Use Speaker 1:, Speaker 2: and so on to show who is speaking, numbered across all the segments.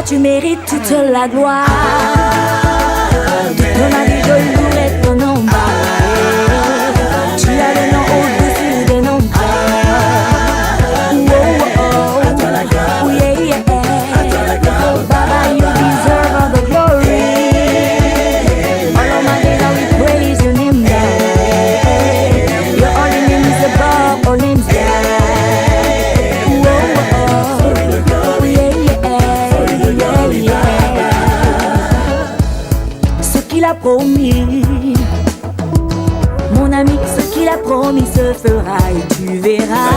Speaker 1: tu mérites toute la gloire. Toute ma vie je louerai ton nom. Tu as le nom au-dessus des noms. Oh, oh, oh, yeah, yeah. Oh, Baba, you deserve all the glory. All of my days I will praise your name, God. Your only name is above all names, God. Oh, yeah, yeah, yeah. Ce qu'il a promis, mon ami, ce qu'il a promis se fera et tu verras.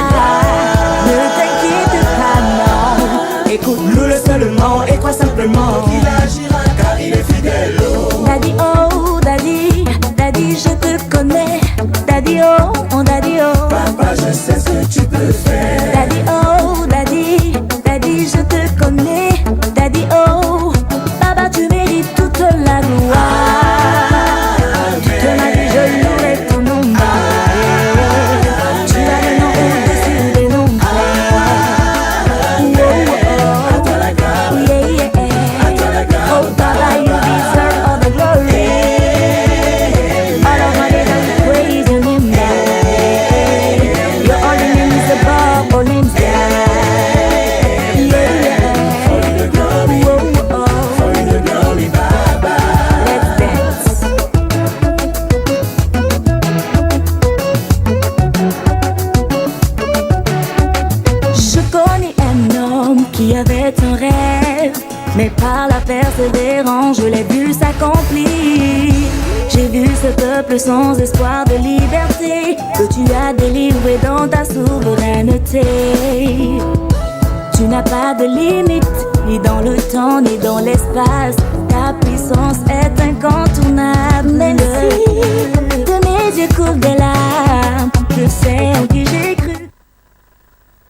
Speaker 1: Ne t'inquiète pas, non. Écoute-le seulement et crois simplement
Speaker 2: qu'il agira car il est fidèle.
Speaker 1: Daddy, oh, daddy, daddy, je te connais. Daddy, oh, daddy, oh.
Speaker 2: Papa, je sais ce que tu peux faire.
Speaker 1: Daddy, oh, daddy, daddy, je te connais. Daddy, oh, Baba, tu mérites toute la gloire. Mais par la persévérance, je l'ai vu s'accomplir. J'ai vu ce peuple sans espoir de liberté que tu as délivré dans ta souveraineté. Tu n'as pas de limite, ni dans le temps, ni dans l'espace. Ta puissance est incontournable. Même si de mes yeux coulent des larmes, je sais en qui j'ai cru.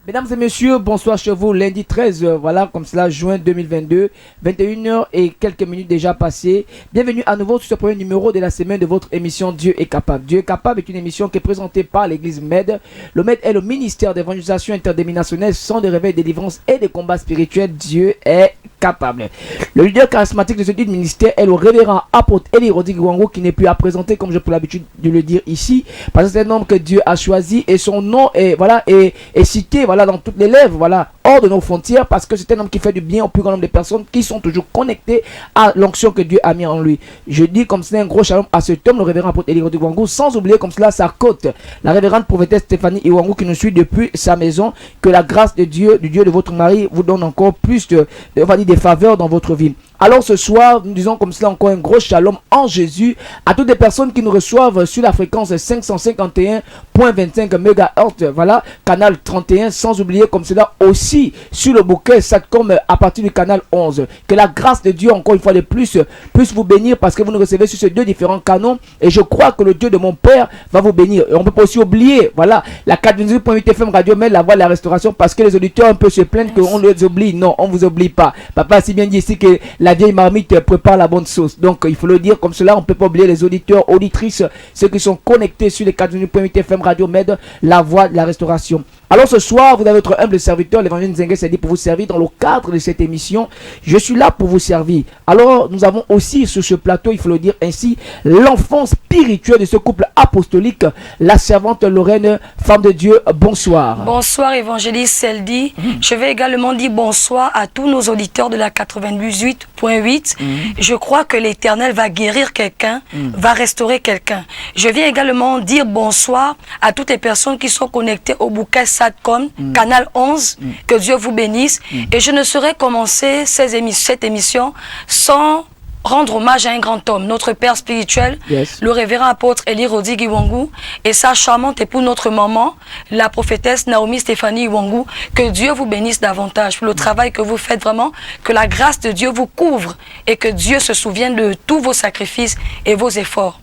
Speaker 3: Mesdames et messieurs, bonsoir chez vous, lundi 13, voilà, comme cela, juin 2022, 21h et quelques minutes déjà passées. Bienvenue à nouveau sur ce premier numéro de la semaine de votre émission Dieu est capable. Dieu est capable est une émission qui est présentée par l'église MED. Le MED est le ministère d'évangélisation interdénominationnelle, centre de réveil, de délivrance et de combat spirituel. Dieu est capable. Le leader charismatique de ce dit ministère est le révérend apôtre Eli Rodrigue qui n'est plus à présenter comme j'ai pour l'habitude de le dire ici, parce que c'est un homme que Dieu a choisi et son nom est, voilà, est cité, voilà, dans toutes les lèvres, voilà, hors de nos frontières, parce que c'est un homme qui fait du bien au plus grand nombre de personnes qui sont toujours connectées à l'onction que Dieu a mis en lui. Je dis comme c'est un gros shalom à cet homme, le révérend apôtre Eli Rodrigue, sans oublier comme cela sa côte, la révérende prophétesse Stéphanie Iwangu qui nous suit depuis sa maison. Que la grâce de Dieu, du Dieu de votre mari, vous donne encore plus on va dire, des faveurs dans votre vie. Alors ce soir, nous disons comme cela encore un gros shalom en Jésus à toutes les personnes qui nous reçoivent sur la fréquence 551.25 MHz, voilà, canal 31, sans oublier comme cela aussi sur le bouquet Satcom à partir du canal 11. Que la grâce de Dieu encore une fois de plus puisse vous bénir parce que vous nous recevez sur ces deux différents canaux et je crois que le Dieu de mon Père va vous bénir. Et on ne peut pas aussi oublier, voilà, la 4.8 FM Radio Mel, la voix de la restauration, parce que les auditeurs un peu se plaignent qu'on les oublie. Non, on ne vous oublie pas. Papa a si bien dit ici que la vieille marmite prépare la bonne sauce. Donc il faut le dire comme cela, on ne peut pas oublier les auditeurs, auditrices, ceux qui sont connectés sur les 4.8 FM Radio Med, la voix de la restauration. Alors ce soir, vous avez votre humble serviteur, l'évangile Nzengue s'est dit pour vous servir dans le cadre de cette émission. Je suis là pour vous servir. Alors nous avons aussi sur ce plateau, il faut le dire ainsi, l'enfant spirituel de ce couple apostolique, la servante Lorraine, femme de Dieu. Bonsoir.
Speaker 4: Bonsoir évangéliste Seldi. Je vais également dire bonsoir à tous nos auditeurs de la 98.8. Je crois que l'Éternel va guérir quelqu'un, va restaurer quelqu'un. Je viens également dire bonsoir à toutes les personnes qui sont connectées au bouquet Satcom, canal 11, que Dieu vous bénisse. Et je ne saurais commencer cette émission sans rendre hommage à un grand homme, notre père spirituel, le révérend apôtre Eli Rodrigue Iwangu, et sa charmante épouse, notre maman, la prophétesse Naomi Stéphanie Iwangu. Que Dieu vous bénisse davantage pour le travail que vous faites vraiment, que la grâce de Dieu vous couvre et que Dieu se souvienne de tous vos sacrifices et vos efforts.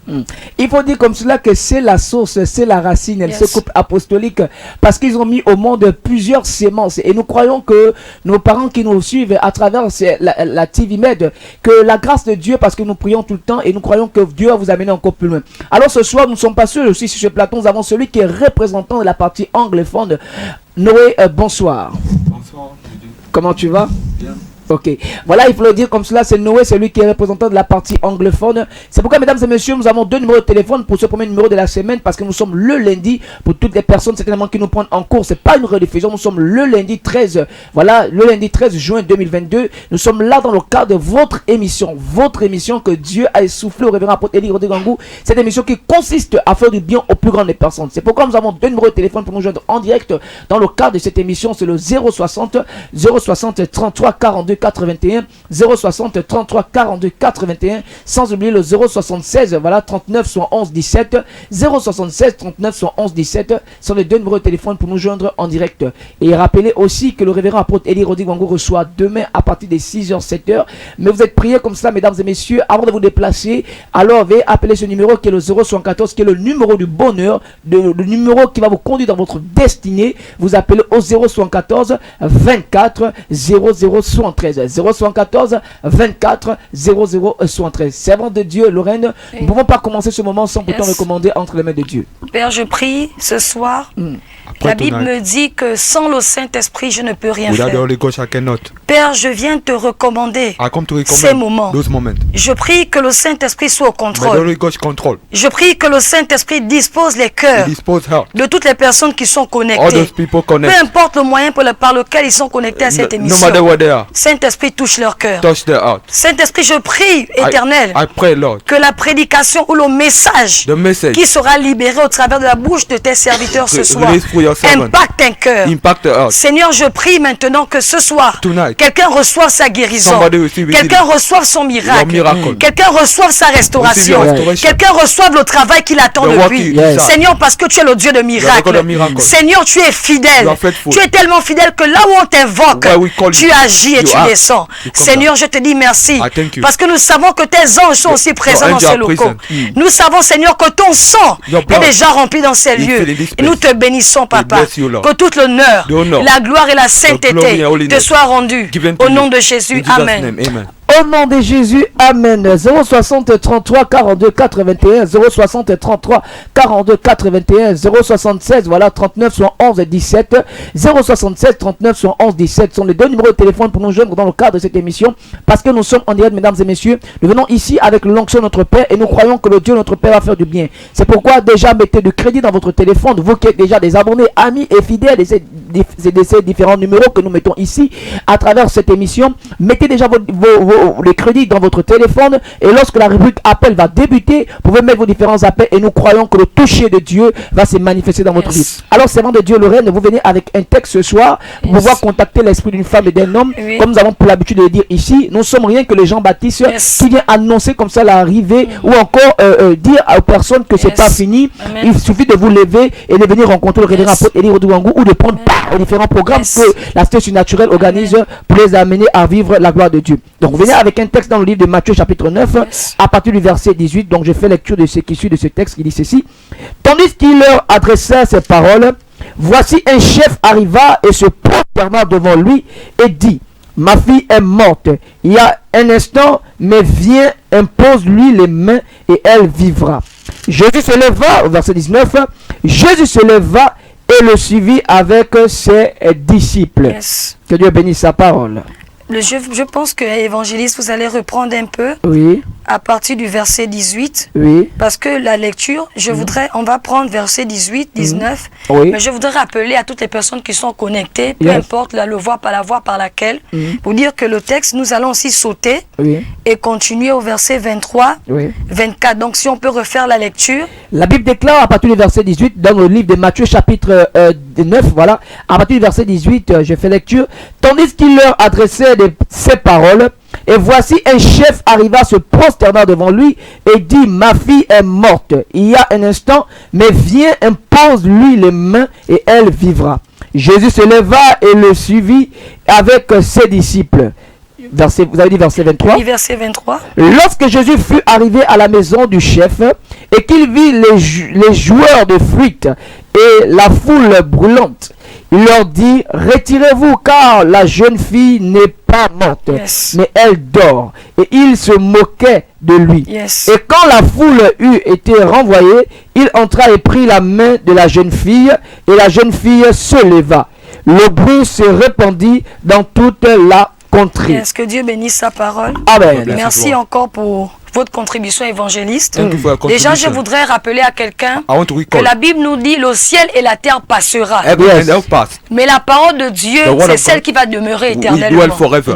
Speaker 3: Il faut dire comme cela que c'est la source, c'est la racine, ce couple apostolique, parce qu'ils ont mis au monde plusieurs sémences et nous croyons que nos parents qui nous suivent à travers la TV Med, que la grâce de Dieu, parce que nous prions tout le temps et nous croyons que Dieu va vous amener encore plus loin. Alors ce soir, nous ne sommes pas seuls aussi sur ce plateau, nous avons celui qui est représentant de la partie anglophone. Noé, bonsoir.
Speaker 5: Bonsoir.
Speaker 3: Comment tu vas?
Speaker 5: Bien.
Speaker 3: Ok, voilà, il faut le dire comme cela, c'est Noé, c'est lui qui est représentant de la partie anglophone. C'est pourquoi, mesdames et messieurs, nous avons 2 numéros de téléphone pour ce premier numéro de la semaine, parce que nous sommes le lundi, pour toutes les personnes certainement qui nous prennent en cours, c'est pas une rediffusion, nous sommes le lundi 13, voilà, le lundi 13 juin 2022, nous sommes là dans le cadre de votre émission que Dieu a essoufflé au révérend apôtre Élie Rodriguangou, cette émission qui consiste à faire du bien aux plus grandes des personnes. C'est pourquoi nous avons 2 numéros de téléphone pour nous joindre en direct dans le cadre de cette émission, c'est le 060 33 42 81 060 33 42 81, sans oublier le 076 voilà 39 71 17 076 39 71 17 sont les 2 numéros de téléphone pour nous joindre en direct. Et rappelez aussi que le révérend apôtre Élie Rodriguangou reçoit demain à partir des 6h 7h, mais vous êtes priés comme cela, mesdames et messieurs, avant de vous déplacer. Alors veuillez appeler ce numéro qui est le 074, qui est le numéro du bonheur, le numéro qui va vous conduire dans votre destinée. Vous appelez au 074 24 0073 074 24 0073. Servant de Dieu, Lorraine, nous ne pouvons pas commencer ce moment sans pourtant recommander entre les mains de Dieu.
Speaker 4: Père, je prie ce soir. La Bible me dit que sans le Saint-Esprit, je ne peux rien faire. Père, je viens te recommander ces moments. Je prie que le Saint-Esprit soit au contrôle. Je prie que le Saint-Esprit dispose les cœurs de toutes les personnes qui sont connectées. Peu importe le moyen par lequel ils sont connectés à cette émission. Saint-Esprit touche leur cœur. Saint-Esprit, je prie, Éternel, que la prédication ou le message qui sera libéré au travers de la bouche de tes serviteurs ce soir impacte un cœur. Seigneur, je prie maintenant que ce soir, quelqu'un reçoive sa guérison, quelqu'un reçoive son miracle, quelqu'un reçoive sa restauration, quelqu'un reçoive le travail qu'il attend de lui. Seigneur, parce que tu es le Dieu de miracles. Seigneur, tu es fidèle. Tu es tellement fidèle que là où on t'invoque, tu agis et tu descends. Seigneur, je te dis merci, parce que nous savons que tes anges sont aussi présents dans ces locaux. Nous savons, Seigneur, que ton sang est déjà rempli dans ces lieux. Et nous te bénissons, Papa, que tout l'honneur, la gloire et la sainteté te soient rendues. Au nom de Jésus, Amen.
Speaker 3: Au nom de Jésus, Amen. 060 33 42 81 060 33 42 81 076 voilà 39 71 17 076 39 71 17 sont les 2 numéros de téléphone pour nous joindre dans le cadre de cette émission, parce que nous sommes en direct, mesdames et messieurs. Nous venons ici avec l'onction de notre Père et nous croyons que le Dieu notre Père va faire du bien. C'est pourquoi déjà mettez du crédit dans votre téléphone, vous qui êtes déjà des abonnés, amis et fidèles de ces différents numéros que nous mettons ici à travers cette émission. Mettez déjà les crédits dans votre téléphone, et lorsque la rubrique appel va débuter, vous pouvez mettre vos différents appels et nous croyons que le toucher de Dieu va se manifester dans votre vie. Alors, servant de Dieu, Lorraine, vous venez avec un texte ce soir pour pouvoir contacter l'esprit d'une femme et d'un homme, comme nous avons pour l'habitude de le dire ici. Nous ne sommes rien que les Jean-Baptiste qui vient annoncer comme ça l'arrivée, ou encore dire aux personnes que c'est pas fini. Il suffit de vous lever et de venir rencontrer le révérend apôtre Élie Rodriguangou, ou de prendre part aux différents programmes que la Station Naturelle organise pour les amener à vivre la gloire de Dieu. Donc, venez avec un texte dans le livre de Matthieu chapitre 9 à partir du verset 18. Donc je fais lecture de ce qui suit de ce texte qui dit ceci: tandis qu'il leur adressait ces paroles, voici un chef arriva et se prosterna devant lui et dit: ma fille est morte il y a un instant, mais viens, impose-lui les mains et elle vivra. Jésus se leva, au verset 19, Jésus se leva et le suivit avec ses disciples. Que Dieu bénisse sa parole.
Speaker 4: Je pense que évangéliste, vous allez reprendre un peu à partir du verset 18. Parce que la lecture, on va prendre verset 18, 19. Mais je voudrais rappeler à toutes les personnes qui sont connectées, peu importe la voie par laquelle, pour dire que le texte, nous allons aussi sauter et continuer au verset 23, 24. Donc si on peut refaire la lecture.
Speaker 3: La Bible déclare à partir du verset 18, dans le livre de Matthieu chapitre 9, voilà, à partir du verset 18, je fais lecture. Tandis qu'il leur adressait ces paroles, et voici un chef arriva, se prosterna devant lui et dit: ma fille est morte il y a un instant, mais viens, impose-lui les mains et elle vivra. Jésus se leva et le suivit avec ses disciples. Vous avez dit verset 23.
Speaker 4: Oui, verset 23.
Speaker 3: Lorsque Jésus fut arrivé à la maison du chef et qu'il vit les joueurs de flûte et la foule brûlante, il leur dit: retirez-vous, car la jeune fille n'est pas morte, mais elle dort. Et il se moquait de lui. Et quand la foule eut été renvoyée, il entra et prit la main de la jeune fille, et la jeune fille se leva. Le bruit se répandit dans toute la contrée.
Speaker 4: Est-ce que Dieu bénisse sa parole?
Speaker 3: Amen.
Speaker 4: Merci encore pour votre contribution évangéliste.
Speaker 5: Thank you for your
Speaker 4: Déjà, je
Speaker 5: contribution.
Speaker 4: voudrais rappeler à quelqu'un
Speaker 5: I want to
Speaker 4: que
Speaker 5: recall.
Speaker 4: la Bible nous dit le ciel et la terre passera.
Speaker 5: Everything
Speaker 3: Yes.
Speaker 5: else pass.
Speaker 4: Mais la parole de Dieu,
Speaker 5: The word
Speaker 4: c'est
Speaker 5: of
Speaker 4: celle
Speaker 5: God
Speaker 4: qui va demeurer
Speaker 5: will
Speaker 4: éternellement.
Speaker 5: dwell forever.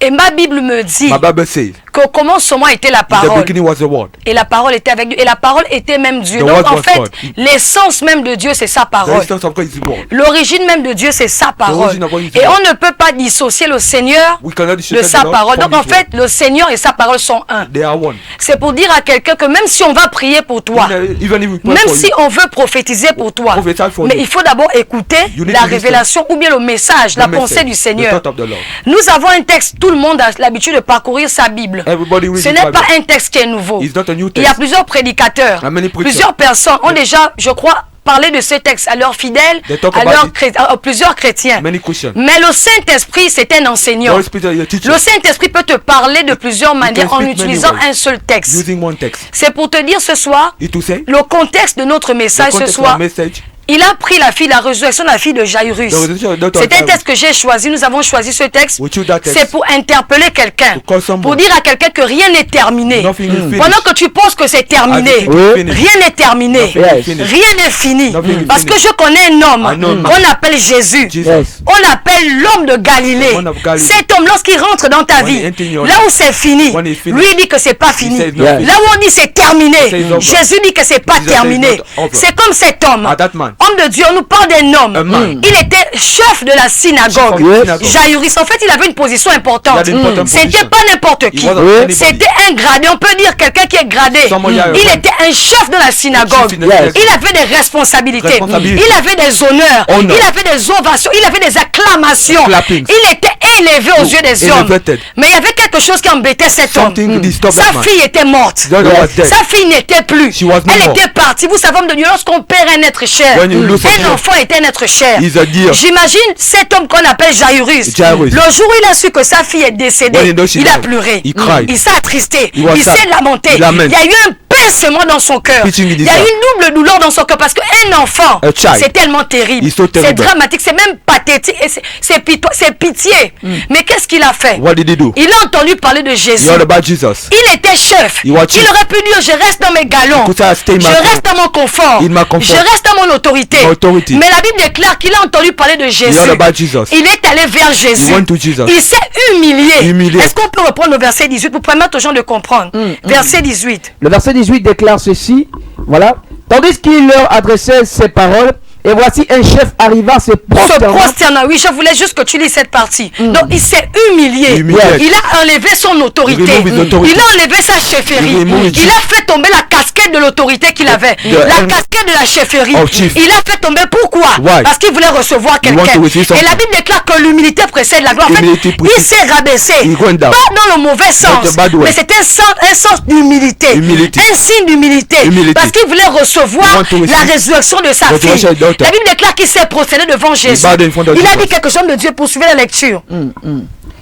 Speaker 4: Et ma Bible me dit
Speaker 5: My Bible says,
Speaker 4: qu'au commencement était la
Speaker 5: in the
Speaker 4: parole.
Speaker 5: beginning was the word.
Speaker 4: Et la parole était avec Dieu. Et la parole était même Dieu.
Speaker 5: The
Speaker 4: Donc
Speaker 5: word
Speaker 4: en
Speaker 5: was
Speaker 4: fait,
Speaker 5: God.
Speaker 4: l'essence même de Dieu, c'est sa
Speaker 5: The
Speaker 4: parole.
Speaker 5: essence of God is the word.
Speaker 4: L'origine même de Dieu, c'est sa parole.
Speaker 5: origin of God is the
Speaker 4: Et
Speaker 5: word.
Speaker 4: on ne peut pas dissocier le Seigneur
Speaker 5: We cannot
Speaker 4: de
Speaker 5: dissociate
Speaker 4: sa
Speaker 5: the Lord
Speaker 4: parole.
Speaker 5: from
Speaker 4: Donc en
Speaker 5: his
Speaker 4: fait, le Seigneur et sa parole sont un.
Speaker 5: word. They are one.
Speaker 4: C'est pour dire à quelqu'un que même si on va prier pour toi,
Speaker 5: Even if we pray
Speaker 4: même
Speaker 5: for
Speaker 4: si
Speaker 5: you,
Speaker 4: on veut prophétiser pour toi,
Speaker 5: Prophesy for
Speaker 4: mais
Speaker 5: you.
Speaker 4: il faut d'abord écouter
Speaker 5: You need
Speaker 4: la
Speaker 5: to listen.
Speaker 4: révélation ou bien le message, la
Speaker 5: the
Speaker 4: pensée
Speaker 5: message,
Speaker 4: du
Speaker 5: the
Speaker 4: Seigneur.
Speaker 5: thought of the Lord.
Speaker 4: Nous avons un texte, tout le monde a l'habitude de parcourir sa Bible.
Speaker 5: Everybody reads
Speaker 4: Ce
Speaker 5: his
Speaker 4: n'est
Speaker 5: Bible.
Speaker 4: pas un texte qui est nouveau.
Speaker 5: It's not a new
Speaker 4: Il y a
Speaker 5: text.
Speaker 4: plusieurs prédicateurs,
Speaker 5: How many preachers?
Speaker 4: plusieurs personnes ont déjà, je crois, parlé de ce texte à leurs fidèles,
Speaker 5: They talk
Speaker 4: à
Speaker 5: about it.
Speaker 4: plusieurs chrétiens.
Speaker 5: Many Christians.
Speaker 4: Mais le Saint-Esprit, c'est un enseignant.
Speaker 5: Holy Spirit is a teacher.
Speaker 4: Le Saint-Esprit peut te parler de plusieurs manières en
Speaker 5: speak many
Speaker 4: utilisant
Speaker 5: ways.
Speaker 4: un seul texte.
Speaker 5: Using one text.
Speaker 4: C'est pour te dire ce soir,
Speaker 5: It to say,
Speaker 4: le contexte de notre
Speaker 5: the
Speaker 4: message ce
Speaker 5: context of
Speaker 4: soir,
Speaker 5: the message,
Speaker 4: il a pris la résurrection de la fille de Jairus.
Speaker 5: the resurrection of the daughter of
Speaker 4: C'est un
Speaker 5: Jairus.
Speaker 4: texte que j'ai choisi, nous avons choisi ce texte.
Speaker 5: We choose that text.
Speaker 4: C'est pour interpeller quelqu'un,
Speaker 5: To call someone.
Speaker 4: pour dire à quelqu'un que rien n'est terminé.
Speaker 5: Nothing is finished.
Speaker 4: Pendant que tu penses que c'est terminé,
Speaker 5: As if it is finished.
Speaker 4: rien n'est terminé.
Speaker 5: Nothing
Speaker 3: Yes.
Speaker 5: is finished.
Speaker 4: Rien n'est fini.
Speaker 5: Nothing is
Speaker 4: Parce que
Speaker 5: finished.
Speaker 4: je connais un homme
Speaker 5: I know a man.
Speaker 4: qu'on appelle Jésus.
Speaker 5: Jesus.
Speaker 3: Yes.
Speaker 4: On appelle l'homme de Galilée.
Speaker 5: The man of Galilee.
Speaker 4: Cet homme, lorsqu'il rentre dans ta
Speaker 5: When
Speaker 4: vie,
Speaker 5: he enter in your
Speaker 4: là
Speaker 5: life,
Speaker 4: où c'est fini,
Speaker 5: when it's finished,
Speaker 4: lui il dit que c'est pas fini.
Speaker 5: says no
Speaker 3: Yes.
Speaker 5: finish.
Speaker 4: Là où on dit c'est terminé,
Speaker 5: says over.
Speaker 4: Jésus dit que c'est pas
Speaker 5: Jesus says
Speaker 4: terminé.
Speaker 5: not over.
Speaker 4: C'est comme cet homme.
Speaker 5: At that man.
Speaker 4: Homme de Dieu, on nous parle d'un homme.
Speaker 5: A man.
Speaker 4: Il était chef de la synagogue.
Speaker 5: Chef of the synagogue.
Speaker 4: Jairus, en fait, il avait une position importante.
Speaker 5: Il avait une importante
Speaker 4: C'était
Speaker 5: position.
Speaker 4: pas n'importe
Speaker 5: He
Speaker 4: qui.
Speaker 5: wasn't anybody.
Speaker 4: C'était un gradé. On peut dire quelqu'un qui est gradé.
Speaker 5: Someone you are
Speaker 4: Il
Speaker 5: one.
Speaker 4: était un chef de la synagogue.
Speaker 5: Chief in the synagogue.
Speaker 4: Il avait des responsabilités.
Speaker 5: Responsabilité.
Speaker 4: Il avait des honneurs.
Speaker 5: Honor.
Speaker 4: Il avait des ovations. Il avait des acclamations.
Speaker 5: Clappings.
Speaker 4: Il était élevé aux yeux des hommes.
Speaker 5: Elevated.
Speaker 4: Mais il y avait quelque chose qui embêtait cet homme.
Speaker 5: Something disturbed
Speaker 4: Sa
Speaker 5: that man.
Speaker 4: fille était morte.
Speaker 5: The daughter was dead.
Speaker 4: Sa fille n'était plus.
Speaker 5: She was no
Speaker 4: Elle
Speaker 5: more.
Speaker 4: était partie. Vous savez, homme de Dieu, lorsqu'on perd un être cher,
Speaker 5: When you lose a
Speaker 4: un
Speaker 5: child,
Speaker 4: enfant est un être cher.
Speaker 5: He's a dear.
Speaker 4: J'imagine cet homme qu'on appelle Jairus.
Speaker 5: Jairus.
Speaker 4: Le jour où il a su que sa fille est décédée,
Speaker 5: When he knows she
Speaker 4: il a
Speaker 5: died,
Speaker 4: pleuré.
Speaker 5: he cried.
Speaker 4: Il s'est attristé.
Speaker 5: He was
Speaker 4: Il
Speaker 5: sad.
Speaker 4: s'est lamenté.
Speaker 5: He lament.
Speaker 4: Il y a eu un pincement dans son cœur.
Speaker 5: Pitching in
Speaker 4: Il
Speaker 5: his
Speaker 4: y a eu
Speaker 5: heart.
Speaker 4: une double douleur dans son cœur parce qu'un enfant,
Speaker 5: A child.
Speaker 4: c'est tellement terrible.
Speaker 5: It's so
Speaker 4: C'est
Speaker 5: terrible.
Speaker 4: dramatique, c'est même pathétique. et c'est pitié. Mais qu'est-ce qu'il a fait?
Speaker 5: What did he do?
Speaker 4: Il a entendu parler de Jésus.
Speaker 5: You heard about Jesus.
Speaker 4: Il était chef.
Speaker 5: He was chief.
Speaker 4: Il aurait pu dire je reste dans mes galons.
Speaker 5: Could say, "Stay in
Speaker 4: Je
Speaker 5: my
Speaker 4: reste dans mon confort.
Speaker 5: In my comfort.
Speaker 4: Je reste dans mon autorité.
Speaker 5: My authority.
Speaker 4: Mais la Bible déclare qu'il a entendu parler de Jésus.
Speaker 5: heard about Jesus.
Speaker 4: Il est allé vers Jésus.
Speaker 5: He went to Jesus.
Speaker 4: Il s'est humilié.
Speaker 5: Humilié.
Speaker 4: Est-ce qu'on peut reprendre le verset 18 pour permettre aux gens de comprendre? Verset 18.
Speaker 3: Le verset 18 déclare ceci, voilà. Tandis qu'il leur adressait ces paroles, et voici un chef arriva se
Speaker 4: Se
Speaker 3: prosternant.
Speaker 4: prosternant. Oui, je voulais juste que tu lises cette partie. Donc, il s'est humilié.
Speaker 5: Humilié.
Speaker 4: Il a enlevé son autorité.
Speaker 5: He removed his authority.
Speaker 4: Il a enlevé sa chefferie.
Speaker 5: He removed
Speaker 4: Il a fait tomber la casquette de l'autorité qu'il avait. La casquette de la chefferie.
Speaker 5: of chief.
Speaker 4: Il a fait tomber pourquoi?
Speaker 5: Why?
Speaker 4: Parce qu'il voulait recevoir
Speaker 5: want
Speaker 4: quelqu'un.
Speaker 5: to receive
Speaker 4: Et la
Speaker 5: something.
Speaker 4: Bible déclare que l'humilité précède la gloire. En fait,
Speaker 5: Humility
Speaker 4: il
Speaker 5: precedes.
Speaker 4: s'est rabaissé.
Speaker 5: He went down.
Speaker 4: Pas dans le mauvais sens.
Speaker 5: the bad way.
Speaker 4: Mais c'était un sens d'humilité.
Speaker 5: Humility.
Speaker 4: Un signe d'humilité.
Speaker 5: Humility.
Speaker 4: Parce qu'il voulait
Speaker 5: He
Speaker 4: recevoir
Speaker 5: want to receive
Speaker 4: la résurrection de sa fille.
Speaker 5: resurrection of daughter.
Speaker 4: La Bible déclare qu'il s'est prosterné devant Jésus.
Speaker 5: bowed in front of
Speaker 4: Il a
Speaker 5: Jesus.
Speaker 4: dit quelque chose de Dieu. Poursuivez la lecture.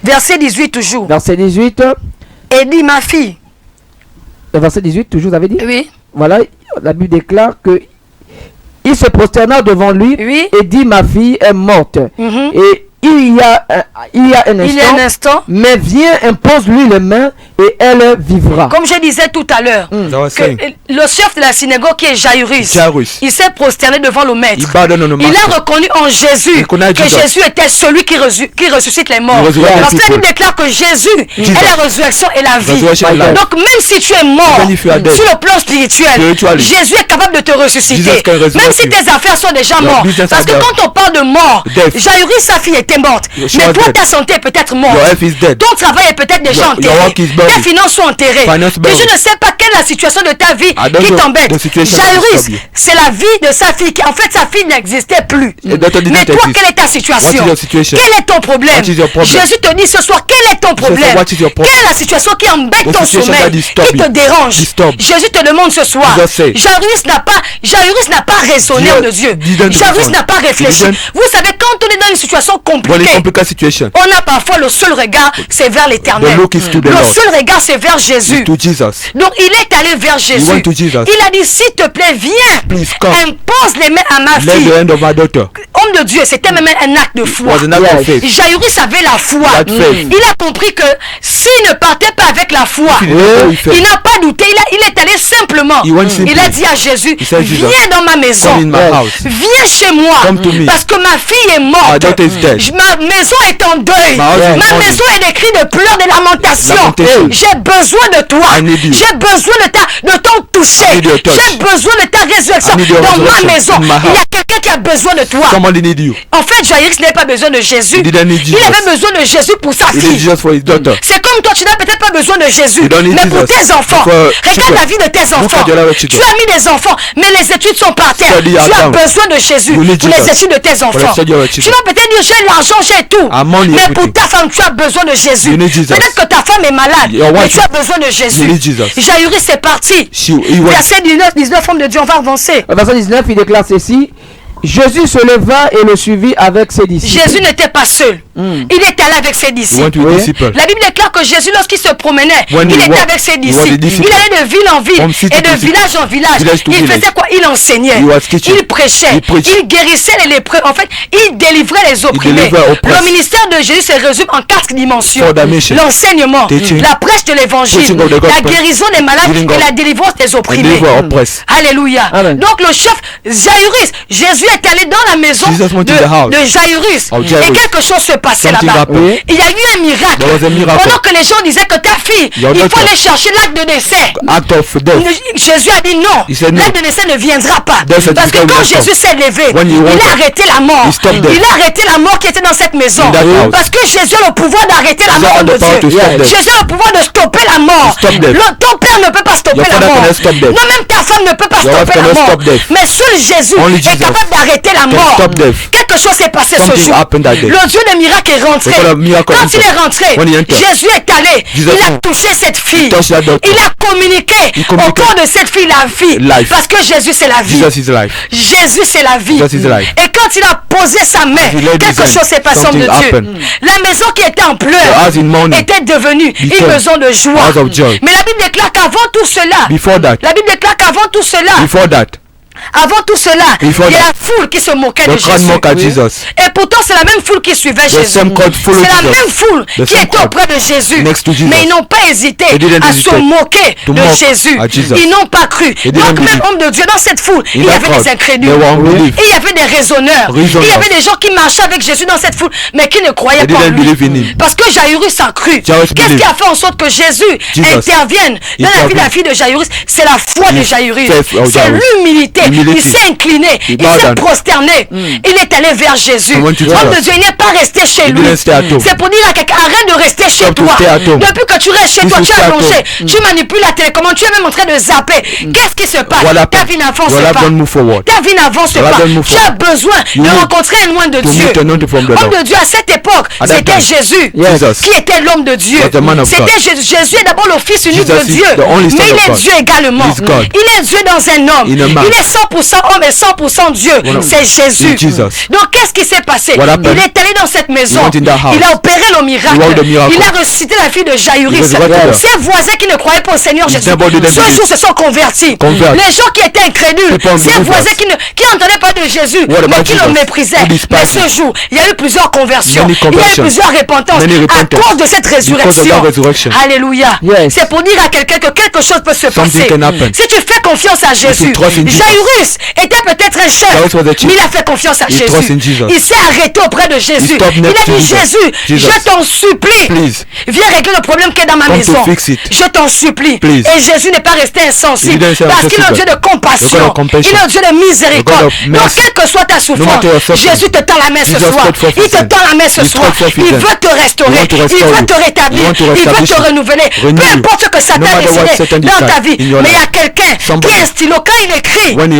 Speaker 4: Verset 18 toujours.
Speaker 3: Verset 18,
Speaker 4: Et dit ma fille.
Speaker 3: le verset 18 toujours, vous avez dit?
Speaker 4: Oui.
Speaker 3: Voilà, la Bible déclare que il se prosterna devant lui
Speaker 4: Oui.
Speaker 3: et dit ma fille est morte.
Speaker 4: Mhm.
Speaker 3: Et il y a un
Speaker 4: Il y a
Speaker 3: instant,
Speaker 4: un instant.
Speaker 3: mais viens, impose-lui les mains et elle vivra.
Speaker 4: Comme je disais tout à l'heure.
Speaker 5: That was
Speaker 4: Que
Speaker 5: saying.
Speaker 4: le chef de la synagogue qui est Jairus.
Speaker 5: Jairus.
Speaker 4: Il s'est prosterné devant le
Speaker 5: He
Speaker 4: maître.
Speaker 5: bowed down on the
Speaker 4: Il a
Speaker 5: master.
Speaker 4: reconnu en Jésus
Speaker 5: He connaît
Speaker 4: que
Speaker 5: Jesus.
Speaker 4: Jésus était celui qui ressuscite les morts.
Speaker 5: He resurrected
Speaker 4: Parce que la
Speaker 5: people.
Speaker 4: Bible déclare que Jésus est la résurrection et la vie.
Speaker 5: Resurrection and life.
Speaker 4: Donc même si tu es mort
Speaker 5: Even if you are dead,
Speaker 4: sur le plan spirituel,
Speaker 5: spiritually,
Speaker 4: Jésus est capable de te ressusciter.
Speaker 5: Jesus can resurrect
Speaker 4: Même si
Speaker 5: you.
Speaker 4: tes affaires sont déjà
Speaker 5: Your
Speaker 4: mortes.
Speaker 5: business
Speaker 4: Parce
Speaker 5: are
Speaker 4: que
Speaker 5: dead.
Speaker 4: quand on parle de mort,
Speaker 5: Death.
Speaker 4: Jairus, sa fille était morte.
Speaker 5: She
Speaker 4: Mais
Speaker 5: was
Speaker 4: toi,
Speaker 5: dead.
Speaker 4: ta santé est peut-être morte.
Speaker 5: Your health is dead.
Speaker 4: Ton travail est peut-être déjà
Speaker 5: Your
Speaker 4: enterré.
Speaker 5: work is buried.
Speaker 4: Tes finances sont enterrées.
Speaker 5: Finance
Speaker 4: Et
Speaker 5: buried.
Speaker 4: je ne sais pas quelle est la situation de ta vie
Speaker 5: I don't
Speaker 4: qui
Speaker 5: know
Speaker 4: t'embête.
Speaker 5: the situation that
Speaker 4: Jairus,
Speaker 5: disturb you.
Speaker 4: c'est la vie de sa fille. En fait, sa fille n'existait plus.
Speaker 5: The daughter did
Speaker 4: Mais
Speaker 5: not
Speaker 4: toi,
Speaker 5: exist.
Speaker 4: quelle est ta situation?
Speaker 5: What is your situation?
Speaker 4: Quel est ton problème?
Speaker 5: What is your problem?
Speaker 4: Jésus te dit ce soir, quel est ton problème?
Speaker 5: what is your problem?
Speaker 4: Quelle est la situation qui embête
Speaker 5: The
Speaker 4: ton
Speaker 5: situation
Speaker 4: sommeil,
Speaker 5: that disturb
Speaker 4: qui te
Speaker 5: you.
Speaker 4: dérange?
Speaker 5: Disturb.
Speaker 4: Jésus te demande ce soir.
Speaker 5: Jesus said.
Speaker 4: Jairus n'a pas raisonné
Speaker 5: Jesus
Speaker 4: de Dieu.
Speaker 5: didn't
Speaker 4: Jairus
Speaker 5: reason.
Speaker 4: n'a pas réfléchi.
Speaker 5: He didn't.
Speaker 4: Vous savez, quand on est dans une situation compliquée,
Speaker 5: complicated situation,
Speaker 4: on a parfois le seul regard, c'est vers l'Éternel.
Speaker 5: the look is to the
Speaker 4: Le
Speaker 5: Lord,
Speaker 4: seul regard, c'est vers Jésus.
Speaker 5: to Jesus.
Speaker 4: Donc il est allé vers Jésus.
Speaker 5: went to Jesus.
Speaker 4: Il a dit, s'il te plaît, viens,
Speaker 5: Please come.
Speaker 4: impose les mains à ma
Speaker 5: Lay
Speaker 4: fille.
Speaker 5: the hand of my daughter.
Speaker 4: Homme de Dieu, c'était même un acte de foi.
Speaker 5: Was an act of faith.
Speaker 4: Jairus avait la foi.
Speaker 5: That faith.
Speaker 4: Il a compris que s'il ne partait pas avec la foi,
Speaker 5: If he didn't go with faith,
Speaker 4: il n'a pas douté. Il est allé simplement.
Speaker 5: He went simply.
Speaker 4: Il a dit à Jésus,
Speaker 5: He said, Jesus,
Speaker 4: viens dans ma maison.
Speaker 5: come in my house.
Speaker 4: Viens chez moi.
Speaker 5: Come to me.
Speaker 4: Parce que ma fille est morte.
Speaker 5: My daughter is dead.
Speaker 4: Ma maison est en deuil.
Speaker 5: My house is
Speaker 4: Ma
Speaker 5: mourning.
Speaker 4: maison est écrite de pleurs, de lamentations.
Speaker 5: Lamentation.
Speaker 4: J'ai besoin de toi.
Speaker 5: I need you.
Speaker 4: J'ai besoin de ton toucher.
Speaker 5: I need your touch.
Speaker 4: J'ai besoin de ta résurrection
Speaker 5: I need your
Speaker 4: dans ma
Speaker 5: resurrection
Speaker 4: maison.
Speaker 5: in my
Speaker 4: Il y a
Speaker 5: house.
Speaker 4: quelqu'un qui a besoin de toi.
Speaker 5: Somebody need you.
Speaker 4: En fait, Jairus n'avait pas besoin de Jésus.
Speaker 5: He didn't need
Speaker 4: Il
Speaker 5: Jesus.
Speaker 4: avait besoin de Jésus pour sa
Speaker 5: He needed
Speaker 4: fille.
Speaker 5: Jesus for his daughter.
Speaker 4: C'est comme toi, tu n'as peut-être pas besoin de Jésus,
Speaker 5: You don't need
Speaker 4: mais pour
Speaker 5: Jesus.
Speaker 4: tes enfants.
Speaker 5: For
Speaker 4: Regarde
Speaker 5: children.
Speaker 4: la vie de tes enfants.
Speaker 5: at your life,
Speaker 4: Tu
Speaker 5: children.
Speaker 4: as mis des enfants, mais les études sont par terre.
Speaker 5: Study
Speaker 4: Tu
Speaker 5: your
Speaker 4: as
Speaker 5: account.
Speaker 4: besoin de Jésus
Speaker 5: You need
Speaker 4: pour les
Speaker 5: Jesus.
Speaker 4: études de tes enfants.
Speaker 5: study your
Speaker 4: Tu
Speaker 5: children.
Speaker 4: vas peut-être dire, j'ai l'argent, j'ai tout.
Speaker 5: I'm money,
Speaker 4: Mais pour
Speaker 5: everything.
Speaker 4: ta femme, tu as besoin de Jésus.
Speaker 5: You need Jesus.
Speaker 4: Peut-être que ta femme est malade,
Speaker 5: Your
Speaker 4: mais
Speaker 5: wife-
Speaker 4: tu as besoin de Jésus.
Speaker 5: You need Jesus.
Speaker 4: Jairus est parti.
Speaker 5: He went.
Speaker 4: Verset 19, homme de Dieu, on va avancer.
Speaker 3: Verset 19, il déclare ceci. Jésus se leva et le suivit avec ses disciples.
Speaker 4: Jésus n'était pas seul. Il est allé avec ses
Speaker 5: He went
Speaker 4: disciples.
Speaker 5: with disciples.
Speaker 4: La Bible déclare que Jésus, lorsqu'il se promenait,
Speaker 5: When
Speaker 4: il
Speaker 5: he
Speaker 4: était
Speaker 5: walked,
Speaker 4: avec ses
Speaker 5: he was
Speaker 4: disciples.
Speaker 5: the disciple.
Speaker 4: Il allait de ville en ville
Speaker 5: From city
Speaker 4: et de
Speaker 5: to city.
Speaker 4: village en village.
Speaker 5: Village to
Speaker 4: Il
Speaker 5: village.
Speaker 4: faisait quoi? Il enseignait.
Speaker 5: He was teaching.
Speaker 4: Il prêchait.
Speaker 5: He preached.
Speaker 4: Il guérissait les lépreux. En fait, il délivrait les opprimés.
Speaker 5: delivered oppressed.
Speaker 4: Le ministère de Jésus se résume en 4 dimensions.
Speaker 5: Four dimensions.
Speaker 4: L'enseignement,
Speaker 5: Teaching.
Speaker 4: la prêche de l'évangile,
Speaker 5: Preaching of the
Speaker 4: la
Speaker 5: gospel.
Speaker 4: guérison des malades
Speaker 5: Healing
Speaker 4: et
Speaker 5: of-
Speaker 4: la délivrance des
Speaker 5: And
Speaker 4: opprimés.
Speaker 5: deliver oppressed.
Speaker 4: Alléluia.
Speaker 3: Amen.
Speaker 4: Donc le chef Jairus, Jésus est allé dans la maison
Speaker 5: Jesus went to the house
Speaker 4: de Jairus.
Speaker 5: of Jairus.
Speaker 4: Et quelque chose se passait
Speaker 5: Something
Speaker 4: là-bas.
Speaker 5: happened.
Speaker 3: Oui.
Speaker 4: Il y a eu un miracle.
Speaker 5: There was a miracle.
Speaker 4: Pendant que les gens disaient que ta fille,
Speaker 5: Your
Speaker 4: il faut
Speaker 5: daughter.
Speaker 4: aller chercher l'acte de décès.
Speaker 5: Act of death.
Speaker 4: Jésus a dit non.
Speaker 5: He said no.
Speaker 4: L'acte de décès ne viendra pas.
Speaker 5: Death
Speaker 4: Parce que
Speaker 5: certificate
Speaker 4: quand
Speaker 5: will not
Speaker 4: Jésus
Speaker 5: come.
Speaker 4: s'est levé,
Speaker 5: When he
Speaker 4: il
Speaker 5: woke
Speaker 4: a
Speaker 5: up,
Speaker 4: arrêté la mort.
Speaker 5: he stopped death.
Speaker 4: Il a arrêté la mort qui était dans cette maison.
Speaker 5: In that house.
Speaker 4: Parce que Jésus a le pouvoir d'arrêter la
Speaker 5: Jesus
Speaker 4: mort
Speaker 5: had
Speaker 4: de
Speaker 5: the power to
Speaker 4: Dieu.
Speaker 5: stop death.
Speaker 4: Jésus a le pouvoir de stopper la mort.
Speaker 5: To stop death.
Speaker 4: Ton père ne peut pas stopper
Speaker 5: Your
Speaker 4: la
Speaker 5: father
Speaker 4: mort.
Speaker 5: cannot stop death.
Speaker 4: Non, même ta femme ne peut pas
Speaker 5: Your wife
Speaker 4: stopper la
Speaker 5: cannot
Speaker 4: mort.
Speaker 5: stop death.
Speaker 4: Mais seul Jésus
Speaker 5: Only
Speaker 4: est
Speaker 5: Jesus
Speaker 4: capable d'arrêter la
Speaker 5: can
Speaker 4: mort.
Speaker 5: stop death.
Speaker 4: Quelque chose s'est passé ce
Speaker 5: Something
Speaker 4: jour.
Speaker 5: happened that day.
Speaker 4: Le Dieu de miracle est rentré.
Speaker 5: The God of miracle
Speaker 4: Quand il
Speaker 5: entered.
Speaker 4: est rentré,
Speaker 5: When he entered,
Speaker 4: Jésus est allé.
Speaker 5: Jesus
Speaker 4: Il a
Speaker 5: went.
Speaker 4: touché cette fille.
Speaker 5: touched that daughter.
Speaker 4: Il a communiqué
Speaker 5: He communicated.
Speaker 4: autour de cette fille la vie.
Speaker 5: Life.
Speaker 4: Parce que Jésus c'est la vie.
Speaker 5: Jesus is life.
Speaker 4: Jésus c'est la vie.
Speaker 5: Jesus is life.
Speaker 4: Et quand il a posé sa main,
Speaker 5: As he laid
Speaker 4: quelque
Speaker 5: his hand,
Speaker 4: chose s'est passé, homme de
Speaker 5: something
Speaker 4: Dieu.
Speaker 5: happened.
Speaker 4: La maison qui était en
Speaker 5: The
Speaker 4: pleurs
Speaker 5: house in mourning
Speaker 4: était devenue une
Speaker 5: became
Speaker 4: maison de joie.
Speaker 5: house of joy.
Speaker 4: Mais la Bible déclare qu'avant tout cela,
Speaker 5: Before that,
Speaker 4: la Bible déclare qu'avant tout cela, avant tout cela,
Speaker 5: Before
Speaker 4: il y a
Speaker 5: that,
Speaker 4: la foule qui se moquait de
Speaker 5: the crowd
Speaker 4: Jésus.
Speaker 5: mocked at Jesus.
Speaker 4: Et pourtant, c'est la même foule qui suivait
Speaker 5: The
Speaker 4: Jésus.
Speaker 5: same crowd followed
Speaker 4: C'est la
Speaker 5: Jesus.
Speaker 4: même foule
Speaker 5: The
Speaker 4: qui
Speaker 5: same
Speaker 4: était
Speaker 5: crowd
Speaker 4: auprès de Jésus.
Speaker 5: next to Jesus.
Speaker 4: Mais ils n'ont pas hésité
Speaker 5: They didn't
Speaker 4: à se
Speaker 5: hesitate
Speaker 4: moquer
Speaker 5: to
Speaker 4: de
Speaker 5: mock
Speaker 4: Jésus.
Speaker 5: at Jesus.
Speaker 4: Ils n'ont pas cru.
Speaker 5: They
Speaker 4: Donc,
Speaker 5: didn't
Speaker 4: même
Speaker 5: believe.
Speaker 4: homme de Dieu, dans cette foule,
Speaker 5: In
Speaker 4: il y
Speaker 5: that
Speaker 4: avait
Speaker 5: crowd,
Speaker 4: des incrédules.
Speaker 5: there were unbelief.
Speaker 4: Et il y avait des raisonneurs.
Speaker 5: Reasoners.
Speaker 4: Il y avait des gens qui marchaient avec Jésus dans cette foule, mais qui ne croyaient
Speaker 5: They
Speaker 4: pas en
Speaker 5: didn't believe in
Speaker 4: lui.
Speaker 5: him.
Speaker 4: Parce que Jairus a cru.
Speaker 5: Jairus
Speaker 4: Qu'est-ce qui
Speaker 5: believed.
Speaker 4: a fait en sorte que Jésus
Speaker 5: Jesus
Speaker 4: intervienne dans la vie de la fille de Jairus? C'est la foi de Jairus.
Speaker 5: faith of
Speaker 4: C'est
Speaker 5: Jairus.
Speaker 4: l'humilité. Il
Speaker 5: Humility.
Speaker 4: s'est incliné.
Speaker 5: He
Speaker 4: Il
Speaker 5: bowed
Speaker 4: s'est
Speaker 5: down.
Speaker 4: prosterné. Il est allé vers Jésus.
Speaker 5: He went to
Speaker 4: Homme
Speaker 5: Jesus.
Speaker 4: de Dieu, il n'est pas resté chez
Speaker 5: He
Speaker 4: lui.
Speaker 5: didn't stay at home.
Speaker 4: C'est pour dire à quelqu'un, arrête de rester chez
Speaker 5: Stop to
Speaker 4: toi.
Speaker 5: stay at home.
Speaker 4: Depuis que tu restes chez
Speaker 5: You
Speaker 4: toi,
Speaker 5: should
Speaker 4: tu es
Speaker 5: stay at
Speaker 4: allongé,
Speaker 5: home.
Speaker 4: tu manipules la télécommande, tu es même en train de zapper. Qu'est-ce qui se passe?
Speaker 5: What
Speaker 4: Ta
Speaker 5: happened?
Speaker 4: vie n'avance
Speaker 5: Your life
Speaker 4: pas.
Speaker 5: don't move forward.
Speaker 4: Ta vie n'avance
Speaker 5: Your life
Speaker 4: pas.
Speaker 5: don't move
Speaker 4: Tu as
Speaker 5: forward.
Speaker 4: besoin
Speaker 5: You
Speaker 4: de
Speaker 5: need
Speaker 4: rencontrer un loin de
Speaker 5: to
Speaker 4: Dieu.
Speaker 5: meet anointed from the
Speaker 4: Homme
Speaker 5: Lord.
Speaker 4: de Dieu, à cette époque,
Speaker 5: At that
Speaker 4: c'était
Speaker 5: time,
Speaker 4: Jésus
Speaker 5: Jesus
Speaker 4: qui était l'homme de Dieu.
Speaker 5: was the man of
Speaker 4: C'était
Speaker 5: God.
Speaker 4: Jésus. Jésus est d'abord le Fils unique
Speaker 5: Jesus
Speaker 4: de
Speaker 5: is
Speaker 4: Dieu.
Speaker 5: the only Son
Speaker 4: Mais il
Speaker 5: of
Speaker 4: est
Speaker 5: God.
Speaker 4: Dieu également.
Speaker 5: He is God.
Speaker 4: Il est Dieu dans un homme.
Speaker 5: In a man.
Speaker 4: Il est 100% homme et 100% Dieu. C'est Jésus.
Speaker 5: Is Jesus.
Speaker 4: Donc qu'est-ce qui s'est passé?
Speaker 5: What happened?
Speaker 4: Il est allé dans cette maison.
Speaker 5: He went in that house.
Speaker 4: Il a opéré le miracle.
Speaker 5: He worked the miracle.
Speaker 4: Il a ressuscité la fille de Jairus.
Speaker 5: He resurrected her.
Speaker 4: Ses voisins qui ne croyaient pas au Seigneur
Speaker 5: His
Speaker 4: Jésus,
Speaker 5: neighbor didn't
Speaker 4: ce
Speaker 5: believe.
Speaker 4: jour se sont convertis.
Speaker 5: Convert.
Speaker 4: Les gens qui étaient incrédules,
Speaker 5: People
Speaker 4: ses
Speaker 5: unbelievers.
Speaker 4: voisins qui n'entendaient pas de Jésus,
Speaker 5: What
Speaker 4: mais
Speaker 5: about
Speaker 4: qui le
Speaker 5: Jesus?
Speaker 4: méprisaient.
Speaker 5: Who
Speaker 4: Mais
Speaker 5: despised
Speaker 4: ce
Speaker 5: him?
Speaker 4: jour, il y a eu plusieurs conversions.
Speaker 5: Many
Speaker 4: Il y a eu
Speaker 5: conversions.
Speaker 4: plusieurs repentances
Speaker 5: Many
Speaker 4: à
Speaker 5: repentance.
Speaker 4: cause de cette
Speaker 5: Because of
Speaker 4: résurrection.
Speaker 5: that resurrection.
Speaker 4: Alléluia.
Speaker 3: Yes.
Speaker 4: C'est pour dire à quelqu'un que quelque chose peut se
Speaker 5: Something
Speaker 4: passer.
Speaker 5: can happen.
Speaker 4: Si tu fais confiance à Jésus,
Speaker 5: trust in Jesus.
Speaker 4: Jairus était peut-être un chef,
Speaker 5: Jairus was a chief.
Speaker 4: mais il a fait confiance à
Speaker 5: He trust in
Speaker 4: Jésus.
Speaker 5: Jesus.
Speaker 4: Il s'est arrêté auprès de Jésus.
Speaker 5: stopped
Speaker 4: Il
Speaker 5: next
Speaker 4: a
Speaker 5: to
Speaker 4: dit,
Speaker 5: Jesus.
Speaker 4: Jésus, je t'en supplie,
Speaker 5: Please.
Speaker 4: viens régler le problème qui est dans ma
Speaker 5: Come to
Speaker 4: maison.
Speaker 5: fix it.
Speaker 4: Je t'en supplie.
Speaker 5: Please.
Speaker 4: Et Jésus n'est pas resté insensible,
Speaker 5: He didn't say
Speaker 4: parce qu'il est un
Speaker 5: insensible.
Speaker 4: Dieu de compassion.
Speaker 5: The God of compassion.
Speaker 4: Il est un Dieu de
Speaker 5: The God
Speaker 4: miséricorde.
Speaker 5: of
Speaker 4: Donc
Speaker 5: mercy.
Speaker 4: quelle que soit ta souffrance,
Speaker 5: matter your suffering,
Speaker 4: Jésus te tend la main ce
Speaker 5: Jesus
Speaker 4: soir.
Speaker 5: stood for
Speaker 4: Il te
Speaker 5: sin.
Speaker 4: tend la main ce
Speaker 5: He
Speaker 4: soir.
Speaker 5: stood for
Speaker 4: Il
Speaker 5: sin.
Speaker 4: veut te restaurer.
Speaker 5: He want to
Speaker 4: Il
Speaker 5: restore
Speaker 4: veut
Speaker 5: you.
Speaker 4: te rétablir.
Speaker 5: He want to
Speaker 4: Il veut
Speaker 5: establish
Speaker 4: te
Speaker 5: you.
Speaker 4: renouveler.
Speaker 5: Renew
Speaker 4: Peu
Speaker 5: you.
Speaker 4: importe ce que
Speaker 5: No
Speaker 4: Satan a
Speaker 5: matter what
Speaker 4: décidé
Speaker 5: Satan
Speaker 4: dans ta
Speaker 5: decide
Speaker 4: vie.
Speaker 5: in your
Speaker 4: Mais il y a
Speaker 5: life.
Speaker 4: quelqu'un qui
Speaker 5: Somebody.
Speaker 4: a un stylo. Quand il écrit,
Speaker 5: When he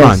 Speaker 5: Abraham.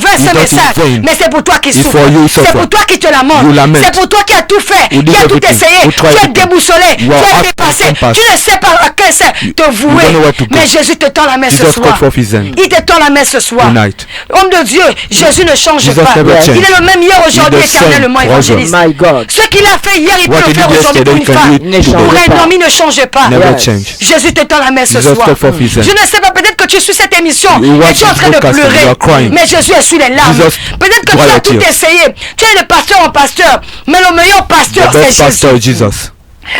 Speaker 4: veux ce message. Mais c'est pour toi qui souffres. C'est pour toi qui te lamentes. C'est pour toi qui as tout fait, qui as tout essayé. Tu es déboussolé, tu es dépassé. Tu ne sais pas à quel c'est te vouer. Mais je Jésus te tend la main ce
Speaker 5: Jesus
Speaker 4: soir.
Speaker 5: called forth his hand
Speaker 4: Il te tend la main ce soir.
Speaker 5: tonight.
Speaker 4: Homme de Dieu, Jésus ne change
Speaker 5: Jesus
Speaker 4: pas.
Speaker 5: never changed.
Speaker 4: Il est le même hier, aujourd'hui,
Speaker 5: He's the same
Speaker 4: éternellement,
Speaker 5: forever.
Speaker 4: évangéliste.
Speaker 3: My God.
Speaker 4: Ce qu'il a fait hier, il peut
Speaker 5: What
Speaker 4: le
Speaker 5: he
Speaker 4: faire
Speaker 5: did
Speaker 4: aujourd'hui pour
Speaker 5: yesterday,
Speaker 4: une
Speaker 5: he can
Speaker 4: femme.
Speaker 5: do
Speaker 3: Ne
Speaker 5: it
Speaker 3: change
Speaker 4: Pour
Speaker 5: today.
Speaker 4: un
Speaker 3: pas.
Speaker 4: homme, il ne change pas.
Speaker 5: Never
Speaker 3: Yes.
Speaker 5: change.
Speaker 4: Jésus te tend la main ce
Speaker 5: Jesus
Speaker 4: soir.
Speaker 5: called forth his hand.
Speaker 4: Je ne sais pas, peut-être que tu suis cette émission
Speaker 5: You
Speaker 4: et
Speaker 5: watch
Speaker 4: tu es en
Speaker 5: this
Speaker 4: train de
Speaker 5: broadcast and you
Speaker 4: pleurer.
Speaker 5: are crying.
Speaker 4: Mais Jésus essuie les larmes.
Speaker 5: Jesus
Speaker 4: Peut-être que
Speaker 5: dry
Speaker 4: tu as
Speaker 5: your
Speaker 4: tout
Speaker 5: tears.
Speaker 4: essayé. Tu es de pasteur en pasteur. Mais le meilleur pasteur,
Speaker 5: The
Speaker 4: c'est
Speaker 5: best
Speaker 4: Jésus.
Speaker 5: pastor is Jesus.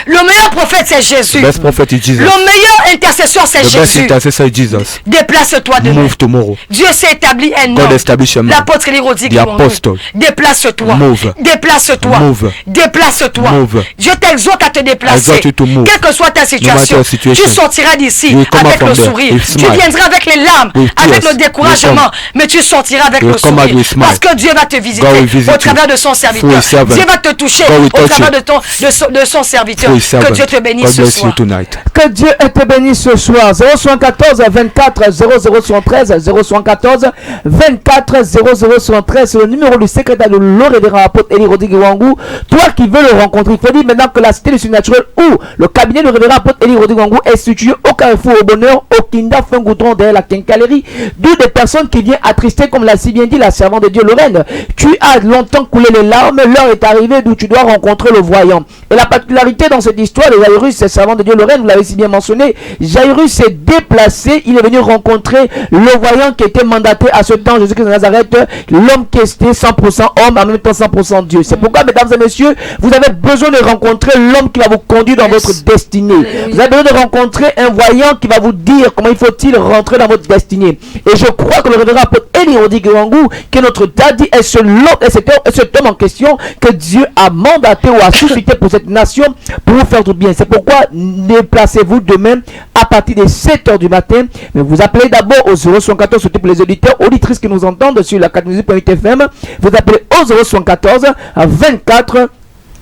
Speaker 4: Le meilleur prophète, c'est Jésus.
Speaker 5: The best prophet is Jesus.
Speaker 4: Le meilleur intercesseur, c'est
Speaker 5: The best
Speaker 4: Jésus.
Speaker 5: intercessor is Jesus.
Speaker 4: Déplace-toi demain.
Speaker 5: Move tomorrow.
Speaker 4: Dieu s'est établi un
Speaker 5: God
Speaker 4: homme.
Speaker 5: established a man.
Speaker 4: L'apôtre Élirodique.
Speaker 5: The apostle.
Speaker 4: Déplace-toi.
Speaker 5: Move.
Speaker 4: Déplace-toi.
Speaker 5: Move.
Speaker 4: Déplace-toi.
Speaker 5: Move.
Speaker 4: Je t'exhorte à te déplacer.
Speaker 5: Exhort you to move.
Speaker 4: Quelle que soit ta situation,
Speaker 5: your situation.
Speaker 4: tu sortiras d'ici
Speaker 5: You will come
Speaker 4: avec
Speaker 5: out
Speaker 4: le
Speaker 5: from there
Speaker 4: sourire.
Speaker 5: with
Speaker 4: Tu
Speaker 5: smile.
Speaker 4: viendras avec les larmes,
Speaker 5: With
Speaker 4: avec
Speaker 5: tears.
Speaker 4: le découragement,
Speaker 5: You will come.
Speaker 4: mais tu sortiras avec
Speaker 5: You
Speaker 4: le
Speaker 5: will come out
Speaker 4: sourire.
Speaker 5: with smile.
Speaker 4: Parce que Dieu va te visiter
Speaker 5: God will visit
Speaker 4: au
Speaker 5: you.
Speaker 4: travers de son serviteur.
Speaker 5: Through his servant.
Speaker 4: Dieu va te toucher
Speaker 5: God will
Speaker 4: au
Speaker 5: touch
Speaker 4: travers
Speaker 5: you.
Speaker 4: de son serviteur.
Speaker 5: Through his
Speaker 4: Que
Speaker 5: servant.
Speaker 4: Dieu te bénisse
Speaker 5: God
Speaker 4: ce
Speaker 5: bless you
Speaker 4: soir.
Speaker 5: tonight.
Speaker 3: Que Dieu te bénisse ce soir. 074 24 0073 074 24 0073, c'est le numéro du secrétaire de l'Orévérend apôtre Élirodique Wangou. Toi qui veux le rencontrer, il faut dire maintenant que la cité du surnaturel ou le cabinet du révérend apôtre Élirodique Wangou est situé au Carrefour au Bonheur, au Kinda Fungoudron derrière la quincaillerie. D'où des personnes qui viennent attrister, comme l'a si bien dit la servante de Dieu Lorraine. Tu as longtemps coulé les larmes, l'heure est arrivée d'où tu dois rencontrer le voyant. Et la particularité dans cette histoire de Jairus, c'est servant de Dieu Lorraine, vous l'avez si bien mentionné, Jairus s'est déplacé, il est venu rencontrer le voyant qui était mandaté à ce temps, Jésus-Christ de Nazareth, l'homme qui était 100% homme, en même temps 100% Dieu. C'est pourquoi, mesdames et messieurs, vous avez besoin de rencontrer l'homme qui va vous conduire dans votre destinée. Vous avez besoin de rencontrer un voyant qui va vous dire comment il faut-il rentrer dans votre destinée. Et je crois que le révérend apôtre Élirodique Wangou, qui est notre daddy, est cet homme en question que Dieu a mandaté ou a suscité pour cette nation pour vous faire du bien. C'est pourquoi déplacez-vous demain à partir de 7h du matin. Mais vous appelez d'abord au 074, surtout pour les auditeurs, auditrices qui nous entendent sur la 4.8 FM. Vous appelez au 074 24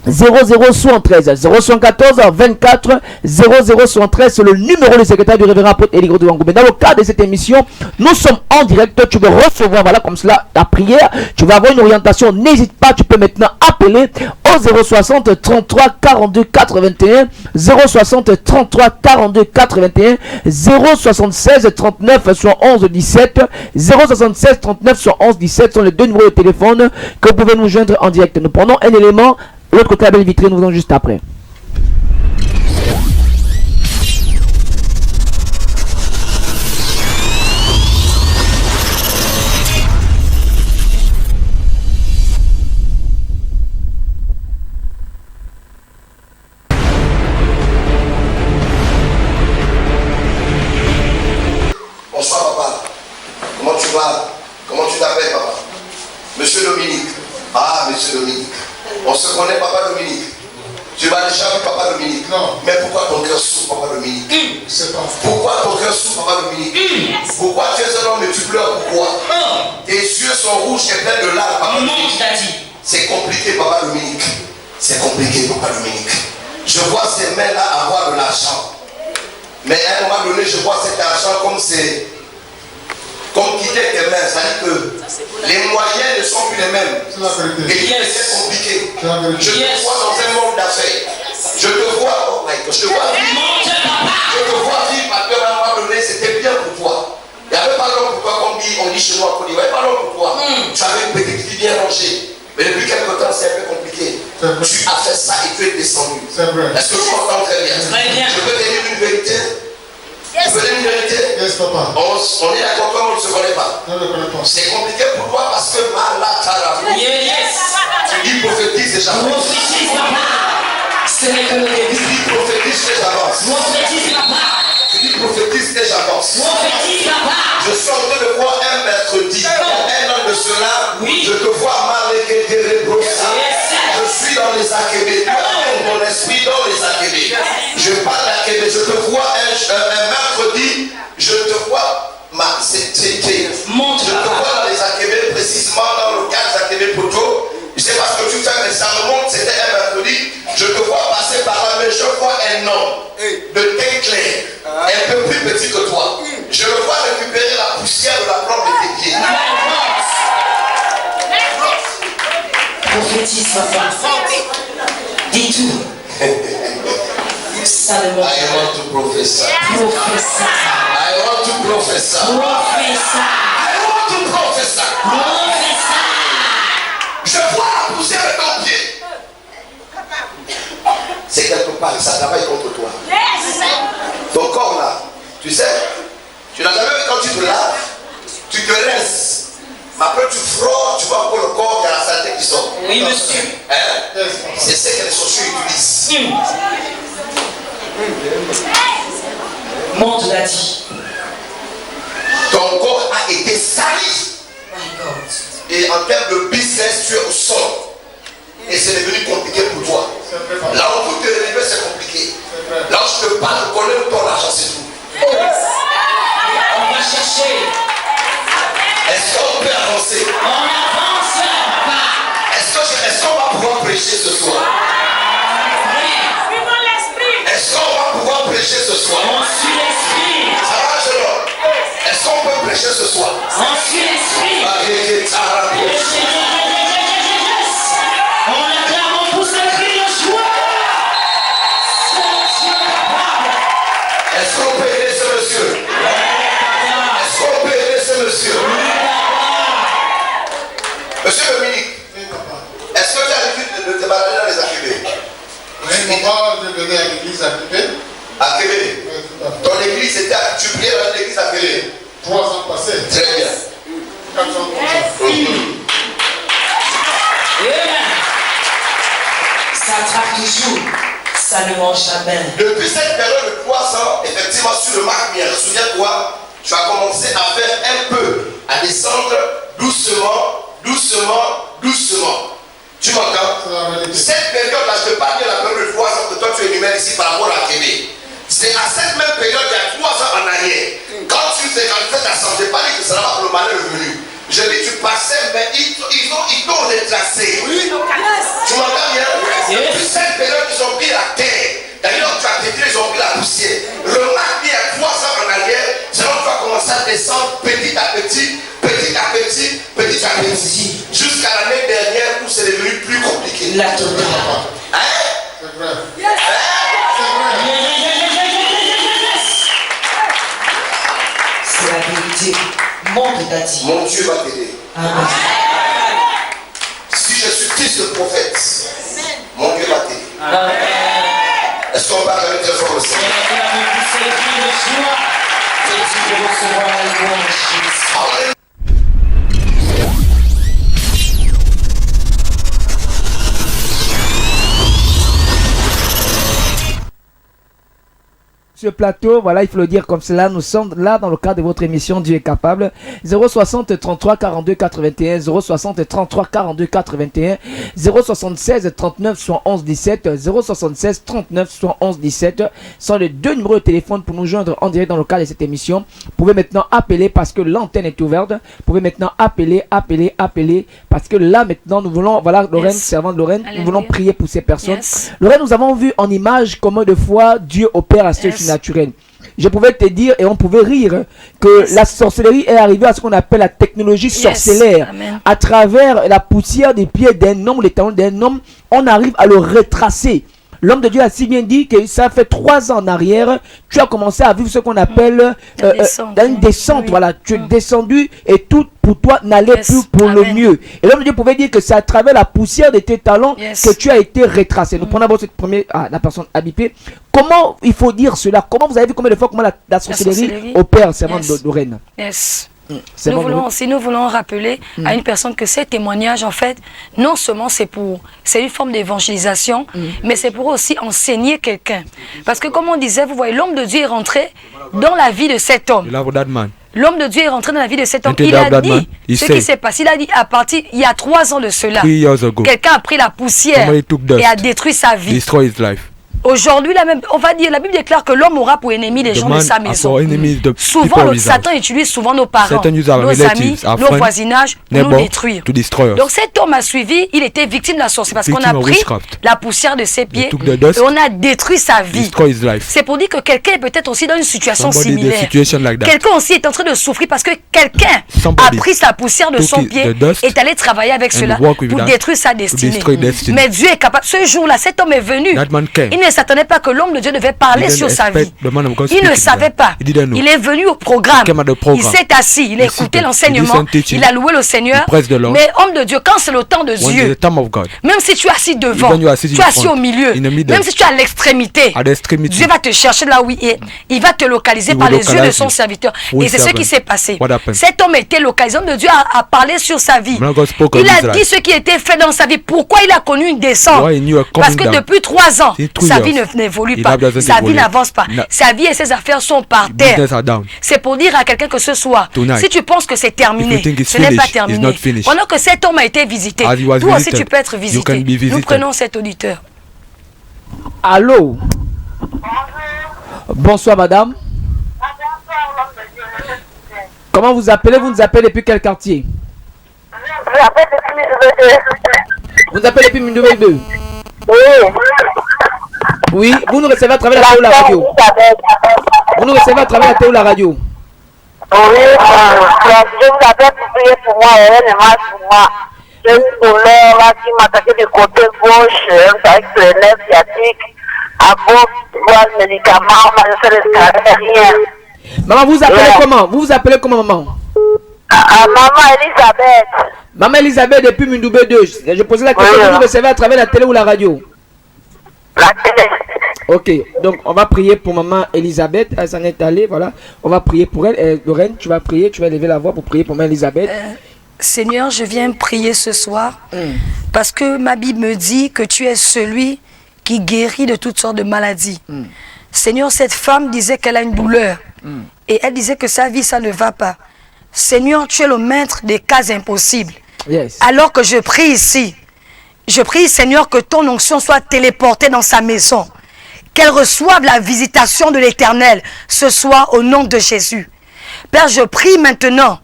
Speaker 3: 0073 074 24 0073, c'est le numéro du secrétaire du révérend apôtre Élirodique Wangou. Mais dans le cadre de cette émission, nous sommes en direct. Tu veux recevoir, voilà, comme cela, la prière. Tu vas avoir une orientation. N'hésite pas, tu peux maintenant appeler au 060 33 42 81 060 33 42 81 076 39 71 17 076 39 71 17 sont les deux numéros de téléphone que vous pouvez nous joindre en direct. Nous prenons un élément. L'autre côté de la belle vitrine, nous venons juste après.
Speaker 6: Bonsoir papa. Comment tu vas? Comment tu t'appelles papa? Monsieur Dominique. Ah, monsieur Dominique. On se connaît, papa Dominique. Tu vas déjà vu papa Dominique?
Speaker 7: Non.
Speaker 6: Mais pourquoi ton cœur souffre, papa Dominique?
Speaker 7: C'est pas faux.
Speaker 6: Pourquoi ton cœur souffre, papa Dominique? Pourquoi tu es un homme et tu pleures? Pourquoi? Tes yeux sont rouges et pleins de larmes, papa Dominique. C'est compliqué, papa Dominique. C'est compliqué, papa Dominique. Je vois ces mains-là avoir de l'argent. Mais à un moment donné, je vois cet argent comme quitter tes mains. C'est-à-dire que les moyens ne sont plus les mêmes.
Speaker 7: C'est la vérité.
Speaker 6: Et c'est compliqué.
Speaker 7: C'est la vérité.
Speaker 6: Je te vois dans un monde d'affaires. Je te vois, oh my God, je te vois vivre. Je te vois vivre parce qu'à un moment donné, c'était bien pour toi. Il n'y avait pas long pour toi, comme on dit chez nous en Côte d'Ivoire. Il n'y avait pas long pour toi. Tu avais une petite vie bien rangée. Mais depuis quelque temps, c'est un peu compliqué. Tu as fait ça et tu es descendu.
Speaker 7: C'est vrai.
Speaker 6: Est-ce que tu m'entends très bien? Je peux te dire une vérité? Tu peux te dire une vérité?
Speaker 7: Yes, papa.
Speaker 6: On est d'accord comme on ne se connaît pas.
Speaker 7: Je ne le connais pas.
Speaker 6: C'est compliqué pour toi parce que Malatara. Il prophétise et j'avance. Il dit prophétise et j'avance. Il dit prophétise et j'avance. Je suis en train de voir un mercredi, un an de cela, je te vois Malégué. Je suis dans les Akébé. Mon esprit dans les Akébé. Je parle d'Akébé. Je te vois un mercredi, je te vois. Je te vois dans les Akébé, précisément dans le cadre Akébé Poto. Je sais pas ce que tu fais, mais ça remonte, c'était un mercredi. Je te vois passer par là, mais je vois un homme de teint clair, un peu plus petit que toi. Je le vois récupérer la poussière de la plante de tes pieds.
Speaker 8: Prophétise, papa. Dis tout. Ça demande.
Speaker 6: I want to prophesy.
Speaker 8: Prophète.
Speaker 6: I want to prophesy. I want to prophesy. Je vois la poussière de ton pied. C'est quelque part, ça travaille contre toi. Ton corps là, tu sais, tu n'as jamais vu quand tu te laves, tu te rinces. Mais après tu frottes, tu vois pour le corps, il y a la saleté qui sort.
Speaker 8: Oui, monsieur.
Speaker 6: Hein? C'est ce que les sorciers utilisent.
Speaker 8: Montre l'a dit.
Speaker 6: Ton corps a été sali.
Speaker 8: My God.
Speaker 6: Et en termes de business, tu es au sol. Et c'est devenu compliqué pour toi. Là où tout est élevé, c'est compliqué. Là où je te parle, je connais ton argent, c'est tout.
Speaker 8: On va chercher.
Speaker 6: Est-ce qu'on peut avancer?
Speaker 8: On avance, papa.
Speaker 6: Est-ce qu'on va pouvoir prêcher ce soir? Est-ce qu'on va pouvoir prêcher ce soir?
Speaker 8: On suit l'esprit.
Speaker 6: Est-ce qu'on peut prêcher ce soir?
Speaker 8: On suit l'esprit. On acclame, on pousse le cri de joie. C'est Dieu capable.
Speaker 6: Est-ce qu'on peut aider ce monsieur? Est-ce qu'on peut aider ce monsieur? Monsieur Dominique, est-ce que tu as l'habitude de te balader dans les AQB?
Speaker 7: Oui, moi, je venais à l'église à Québec.
Speaker 6: À Québec. Ton église était à... Tu priais dans l'église à Québec.
Speaker 7: 3 ans passés.
Speaker 6: Très bien.
Speaker 7: 4 ans passés.
Speaker 8: Ça traque toujours. Ça ne mange jamais.
Speaker 6: Depuis cette période de 3 ans, effectivement, sur le marque bien, souviens-toi, tu as commencé à faire un peu, à descendre doucement, doucement, doucement. Tu m'entends? Cette période-là, je te parle de la période de 3 ans que toi tu énumères ici par rapport à Québec. C'est à cette même période, il y a 3 ans en arrière, quand tu fais ta santé, pas dit que ça va pour le malheur venu. Je dis, tu passais, mais ils t'ont retracé. Oui. Tu m'entends bien? Depuis cette période, ils ont pris la terre. D'ailleurs, tu as pété, ils ont pris la poussière. Remarque bien, il y a 3 ans en arrière, c'est là que tu vas commencer à descendre petit à petit, petit à petit, petit à petit, jusqu'à l'année dernière où c'est devenu plus compliqué.
Speaker 8: La totale.
Speaker 6: Hein?
Speaker 7: C'est vrai.
Speaker 8: C'est la vérité. Montre ta dit.
Speaker 6: Mon Dieu va t'aider.
Speaker 8: Amen.
Speaker 6: Si je suis fils de prophète, mon Dieu va t'aider.
Speaker 8: Amen.
Speaker 6: Est-ce qu'on va acclamer très fort le Seigneur?
Speaker 8: On acclame, on pousse le cri de joie. C'est Dieu de recevoir la louange, Jésus.
Speaker 6: Alléluia.
Speaker 3: Ce plateau, voilà, il faut le dire comme cela, nous sommes là dans le cadre de votre émission Dieu est capable. 060 33 42 81, 060 33 42 81, 076 39 71 17, 076 39 71 17 sont les 2 numéros de téléphone pour nous joindre en direct dans le cadre de cette émission. Vous pouvez maintenant appeler parce que l'antenne est ouverte. Vous pouvez maintenant appeler parce que là maintenant nous voulons, voilà, Lorraine, servante Lorraine, nous voulons prier pour ces personnes. Lorraine, nous avons vu en image comment de fois Dieu opère à ce naturel. Je pouvais te dire et on pouvait rire que la sorcellerie est arrivée à ce qu'on appelle la technologie sorcellaire. À travers la poussière des pieds d'un homme, les talons d'un homme, on arrive à le retracer. L'homme de Dieu a si bien dit que ça fait 3 ans en arrière, tu as commencé à vivre ce qu'on appelle une descente. Oui. Voilà, tu es descendu et tout pour toi n'allait plus pour le mieux. Et l'homme de Dieu pouvait dire que c'est à travers la poussière de tes talons que tu as été retracé. Nous prenons d'abord cette première, la personne habitée. Comment il faut dire cela? Comment vous avez vu combien de fois comment la sorcellerie opère, servante de Lorraine?
Speaker 4: Nous voulons rappeler à une personne que ces témoignages, en fait, non seulement c'est une forme d'évangélisation, mais c'est pour aussi enseigner quelqu'un. Parce que comme on disait, vous voyez, l'homme de Dieu est rentré dans la vie de cet homme. L'homme de Dieu est rentré dans la vie de cet homme. Il a dit ce qui s'est passé. Il a dit à partir, il y a 3 ans de cela, quelqu'un a pris la poussière et a détruit sa vie. Aujourd'hui, on va dire, la Bible déclare que l'homme aura pour ennemi les gens de sa maison. Souvent, Satan utilise souvent nos parents, nos amis, nos voisinages pour nous détruire. Donc cet homme a suivi, il était victime de la sorcellerie parce qu'on a pris la poussière de ses pieds et on a détruit sa vie. C'est pour dire que quelqu'un est peut-être aussi dans une situation similaire. Quelqu'un aussi est en train de souffrir parce que quelqu'un a pris sa poussière de son pied et est allé travailler avec cela pour détruire sa destinée. Mais Dieu est capable. Ce jour-là, cet homme est venu. Il ne s'attendait pas que l'homme de Dieu devait parler sur sa vie. Il ne savait pas. Il est venu au programme. Il s'est assis, il a écouté l'enseignement, il a loué le Seigneur. Mais homme de Dieu, quand c'est le temps de Dieu, même si tu es assis devant, tu es assis au milieu, même si tu es à l'extrémité, Dieu va te chercher là où il est. Il va te localiser par les yeux de son serviteur. Et c'est ce qui s'est passé. Cet homme était localisé. L'homme de Dieu a parlé sur sa vie. Il a dit ce qui était fait dans sa vie. Pourquoi il a connu une descente? Parce que depuis 3 ans, sa vie n'évolue pas. Sa vie n'avance pas. Sa vie et ses affaires sont par terre. C'est pour dire à quelqu'un que ce soir, si tu penses que c'est terminé, ce n'est pas terminé. Pendant que cet homme a été visité, toi aussi tu peux être visité. Nous prenons cet auditeur.
Speaker 3: Allô? Bonsoir madame. Comment vous appelez? Vous nous appelez depuis quel quartier? Vous nous appelez depuis Mindoué 2. Oui, vous nous recevez à travers la télé ou la radio? Vous nous recevez à travers la télé ou la radio?
Speaker 9: Oui, je vous appelle pour prier pour moi, elle ne marche pour moi. J'ai une douleur là qui m'a attaqué du côté gauche, avec le nerf sciatique, à boire le médicament, je fais le scanner, rien.
Speaker 3: Maman, vous appelez comment? Vous vous appelez comment, maman?
Speaker 9: Maman Elisabeth.
Speaker 3: Maman Elisabeth depuis Mindoubé 2. Je posais la question, vous nous recevez à travers la télé ou la radio?
Speaker 9: La télé.
Speaker 3: Ok, donc on va prier pour maman Elisabeth. Elle s'en est allée, voilà. On va prier pour elle. Lorraine, tu vas prier, tu vas lever la voix pour prier pour maman Elisabeth.
Speaker 4: Seigneur, je viens prier ce soir parce que ma Bible me dit que tu es celui qui guérit de toutes sortes de maladies. Seigneur, cette femme disait qu'elle a une douleur et elle disait que sa vie, ça ne va pas. Seigneur, tu es le maître des cas impossibles.
Speaker 3: Yes.
Speaker 4: Alors que je prie ici, je prie, Seigneur, que ton onction soit téléportée dans sa maison. Qu'elle reçoive la visitation de l'Éternel ce soir au nom de Jésus. Père, je prie maintenant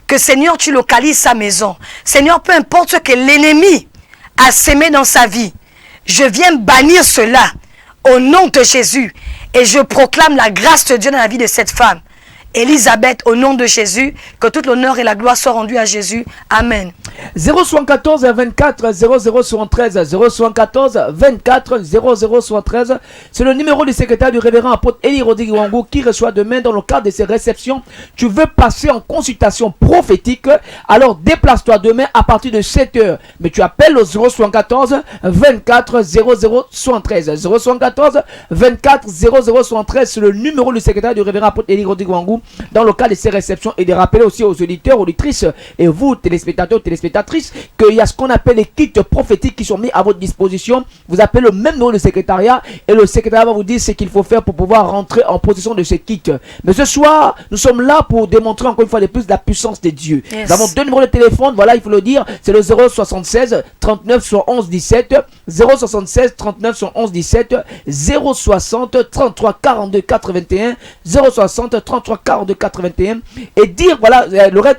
Speaker 4: que, Seigneur, tu localises sa maison. Seigneur, peu importe ce que l'ennemi a sémé dans sa vie, je viens bannir cela au nom de Jésus. Et je proclame la grâce de Dieu dans la vie de cette femme. Elisabeth, au nom de Jésus, que toute l'honneur et la gloire soient rendus à Jésus. Amen.
Speaker 3: 074 24 0073 074 24 0073. C'est le numéro du secrétaire du révérend apôtre Eli Rodigwango qui reçoit demain dans le cadre de ses réceptions. Tu veux passer en consultation prophétique, alors déplace-toi demain à partir de 7h. Mais tu appelles au 074 24 0073 074 24 0073. C'est le numéro du secrétaire du révérend apôtre Eli Rodigwango dans le cas de ces réceptions, et de rappeler aussi aux auditeurs, auditrices et vous téléspectateurs, téléspectatrices, qu'il y a ce qu'on appelle les kits prophétiques qui sont mis à votre disposition. Vous appelez le même numéro de secrétariat et le secrétariat va vous dire ce qu'il faut faire pour pouvoir rentrer en possession de ces kits. Mais ce soir, nous sommes là pour démontrer encore une fois de plus la puissance de Dieu. Yes. Nous avons 2 numéros de téléphone, voilà, il faut le dire, c'est le 076 39 111 17 076 39 111 17 060 33 42 81 060 33 42 81 et dire voilà Lorette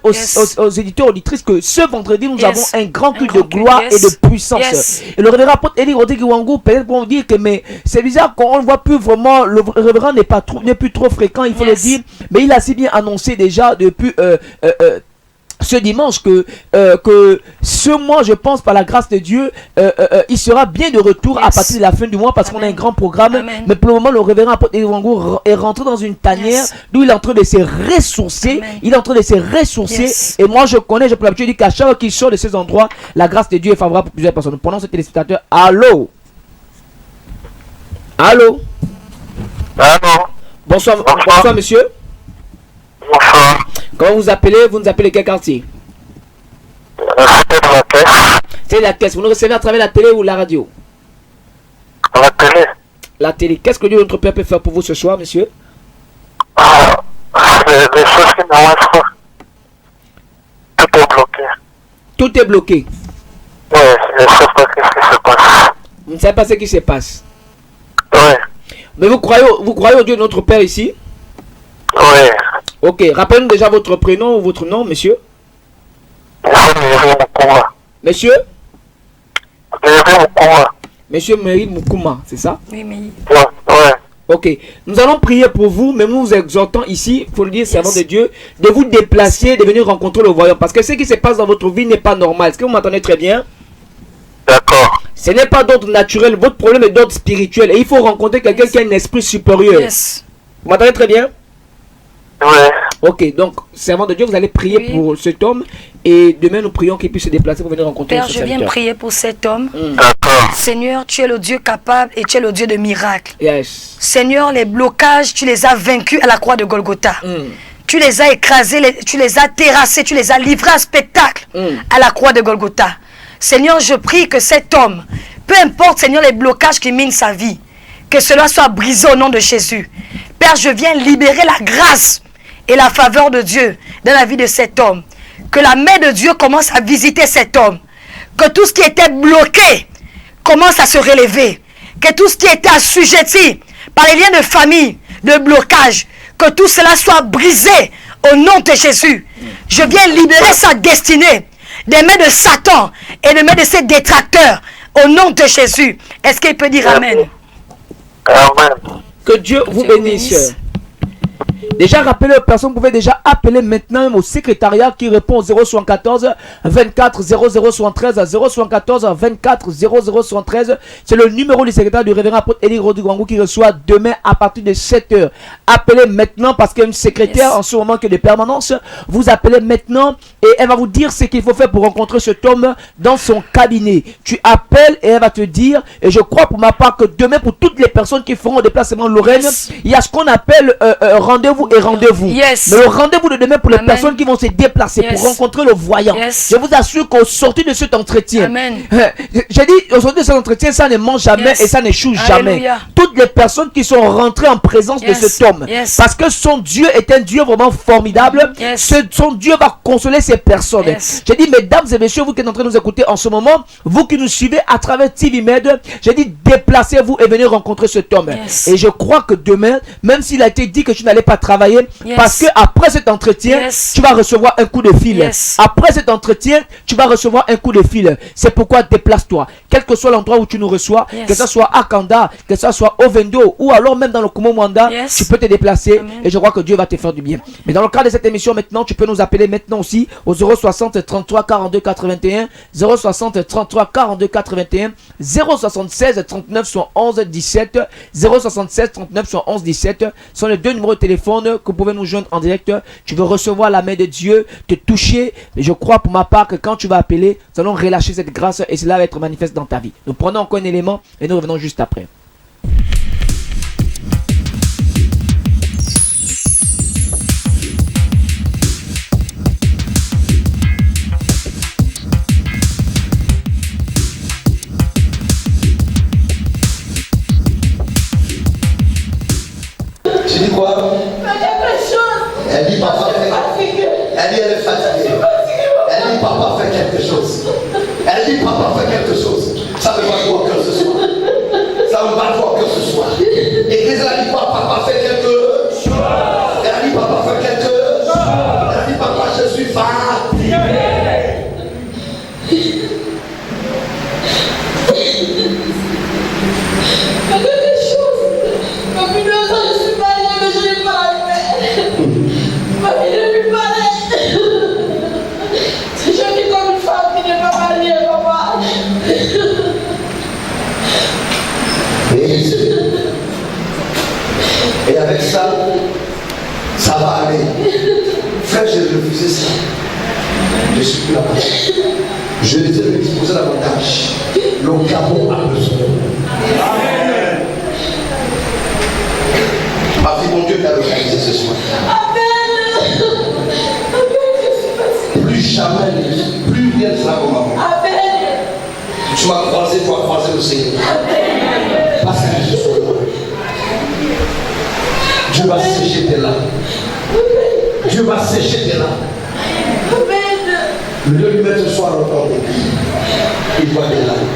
Speaker 3: aux éditeurs auditrices que ce vendredi nous avons un grand culte de gloire et de puissance. Et le révérend apôtre Eli Rodigwango peut-être pour dire que mais c'est bizarre qu'on ne voit plus vraiment, le révérend n'est plus trop fréquent, il faut le dire, mais il a si bien annoncé déjà depuis ce dimanche que ce mois, je pense par la grâce de Dieu, il sera bien de retour à partir de la fin du mois parce qu'on a un grand programme. Amen. Mais pour le moment, le révérend apôtre Ewango est rentré dans une tanière d'où il est en train de se ressourcer. Amen. Il est en train de se ressourcer. Et moi, je connais, j'ai pour l'habitude de dire qu'à chaque fois qu'il sort de ces endroits, la grâce de Dieu est favorable pour plusieurs personnes. Nous prenons ce téléspectateur. Allô? Allô?
Speaker 9: Allô?
Speaker 3: Bonsoir, bonsoir monsieur.
Speaker 9: Bonsoir.
Speaker 3: Comment vous appelez? Vous nous appelez quel quartier?
Speaker 9: C'est la caisse.
Speaker 3: C'est la caisse. Vous nous recevez à travers la télé ou la radio?
Speaker 9: La télé.
Speaker 3: La télé. Qu'est-ce que Dieu notre Père peut faire pour vous ce soir, monsieur?
Speaker 9: C'est des choses qui n'avancent pas. Tout est bloqué.
Speaker 3: Tout est bloqué.
Speaker 9: Oui, je ne sais pas ce qui se passe.
Speaker 3: Vous ne savez pas ce qui se passe?
Speaker 9: Oui.
Speaker 3: Mais vous croyez au Dieu de notre Père ici?
Speaker 9: Oui.
Speaker 3: Ok, rappelez-nous déjà votre prénom ou votre nom, monsieur. Monsieur? Monsieur Meryl Mukuma, c'est ça?
Speaker 4: Oui, mais...
Speaker 9: Ouais.
Speaker 3: Ok, nous allons prier pour vous, mais nous vous exhortons ici, il faut le dire, servant de Dieu, de vous déplacer, de venir rencontrer le voyant. Parce que ce qui se passe dans votre vie n'est pas normal. Est-ce que vous m'entendez très bien?
Speaker 9: D'accord.
Speaker 3: Ce n'est pas d'ordre naturel, votre problème est d'ordre spirituel. Et il faut rencontrer quelqu'un qui a un esprit supérieur.
Speaker 4: Yes.
Speaker 3: Vous m'entendez très bien?
Speaker 9: Ouais.
Speaker 3: Ok, donc, servant de Dieu, vous allez prier pour cet homme. Et demain, nous prions qu'il puisse se déplacer pour venir rencontrer
Speaker 4: Père,
Speaker 3: ce
Speaker 4: je viens
Speaker 3: serviteur.
Speaker 4: prier pour cet homme.
Speaker 9: D'accord.
Speaker 4: Seigneur, tu es le Dieu capable et tu es le Dieu de miracles.
Speaker 3: Yes.
Speaker 4: Seigneur, les blocages, tu les as vaincus à la croix de Golgotha. Tu les as écrasés, tu les as terrassés, tu les as livrés en spectacle à la croix de Golgotha. Seigneur, je prie que cet homme, peu importe, Seigneur, les blocages qui minent sa vie, que cela soit brisé au nom de Jésus. Père, je viens libérer la grâce et la faveur de Dieu dans la vie de cet homme. Que la main de Dieu commence à visiter cet homme. Que tout ce qui était bloqué commence à se relever. Que tout ce qui était assujetti par les liens de famille, de blocage, que tout cela soit brisé au nom de Jésus. Je viens libérer sa destinée des mains de Satan et des mains de ses détracteurs au nom de Jésus. Est-ce qu'il peut dire Amen?
Speaker 9: Amen.
Speaker 3: Que Dieu vous bénisse. Déjà, rappelez aux personnes, vous pouvez déjà appeler maintenant au secrétariat qui répond au 074 24 0073 074 24 0073. C'est le numéro du secrétaire du révérend apôtre Élie Rodriguangou qui reçoit demain à partir de 7h. Appelez maintenant parce qu'il y a une secrétaire en ce moment qui est de permanence. Vous appelez maintenant et elle va vous dire ce qu'il faut faire pour rencontrer cet homme dans son cabinet. Tu appelles et elle va te dire, et je crois pour ma part que demain pour toutes les personnes qui feront le déplacement Lorraine, il y a ce qu'on appelle rendez-vous et rendez-vous.
Speaker 4: Yes.
Speaker 3: Mais le rendez-vous de demain pour les
Speaker 4: Amen.
Speaker 3: personnes qui vont se déplacer pour rencontrer le voyant.
Speaker 4: Yes.
Speaker 3: Je vous assure qu'au sortir de cet entretien,
Speaker 4: Amen.
Speaker 3: j'ai dit au sortir de cet entretien, ça ne mange jamais et ça n'échoue jamais.
Speaker 4: Alléluia.
Speaker 3: Toutes les personnes qui sont rentrées en présence de cet homme, parce que son Dieu est un Dieu vraiment formidable, son Dieu va consoler ces personnes. J'ai dit, mesdames et messieurs, vous qui êtes en train de nous écouter en ce moment, vous qui nous suivez à travers TV Med, j'ai dit, déplacez-vous et venez rencontrer cet homme. Et je crois que demain, même s'il a été dit que tu n'allais pas travailler, parce que après cet entretien, tu vas recevoir un coup de fil. Après cet entretien, tu vas recevoir un coup de fil. C'est pourquoi déplace-toi. Quel que soit l'endroit où tu nous reçois, que ce soit à Kanda, que ce soit au Vendo, ou alors même dans le Komo Mwanda, tu peux te déplacer. Et je crois que Dieu va te faire du bien. Mais dans le cadre de cette émission maintenant, tu peux nous appeler maintenant aussi au 060 33 42 81, 060 33 42 81, 076 39 111 17, 076 39 111 17 sont les deux numéros de téléphone que vous pouvez nous joindre en direct. Tu veux recevoir la main de Dieu, te toucher. Mais je crois pour ma part que quand tu vas appeler, nous allons relâcher cette grâce et cela va être manifeste dans ta vie. Nous prenons encore un élément et nous revenons juste après.
Speaker 6: Tu dis quoi? Elle dit papa fait. Elle dit elle est fatiguée. Elle dit papa fait quelque chose. Elle dit papa fait quelque chose. Ça me va voir que ce soir. Ça me va voir que ce soir. L'église elle a dit quoi? Papa fait quelque chose. Elle a dit papa fait quelque chose. Elle a dit papa je suis fatigué. Et avec ça, ça va aller. Frère, j'ai refusé ça. Je suis plus là-bas. Je les ai exposé davantage. Le Gabon a besoin. Amen. Ma fille, mon Dieu t'a localisé ce soir. Amen. Plus jamais, plus rien ne sera comme avant. Amen. Tu m'as croisé, tu as croisé le Seigneur. Amen. Parce que je suis là. Dieu va sécher tes larmes. Dieu va sécher tes larmes. Le Dieu lui met ce soir au corps des filles. Il voit tes larmes.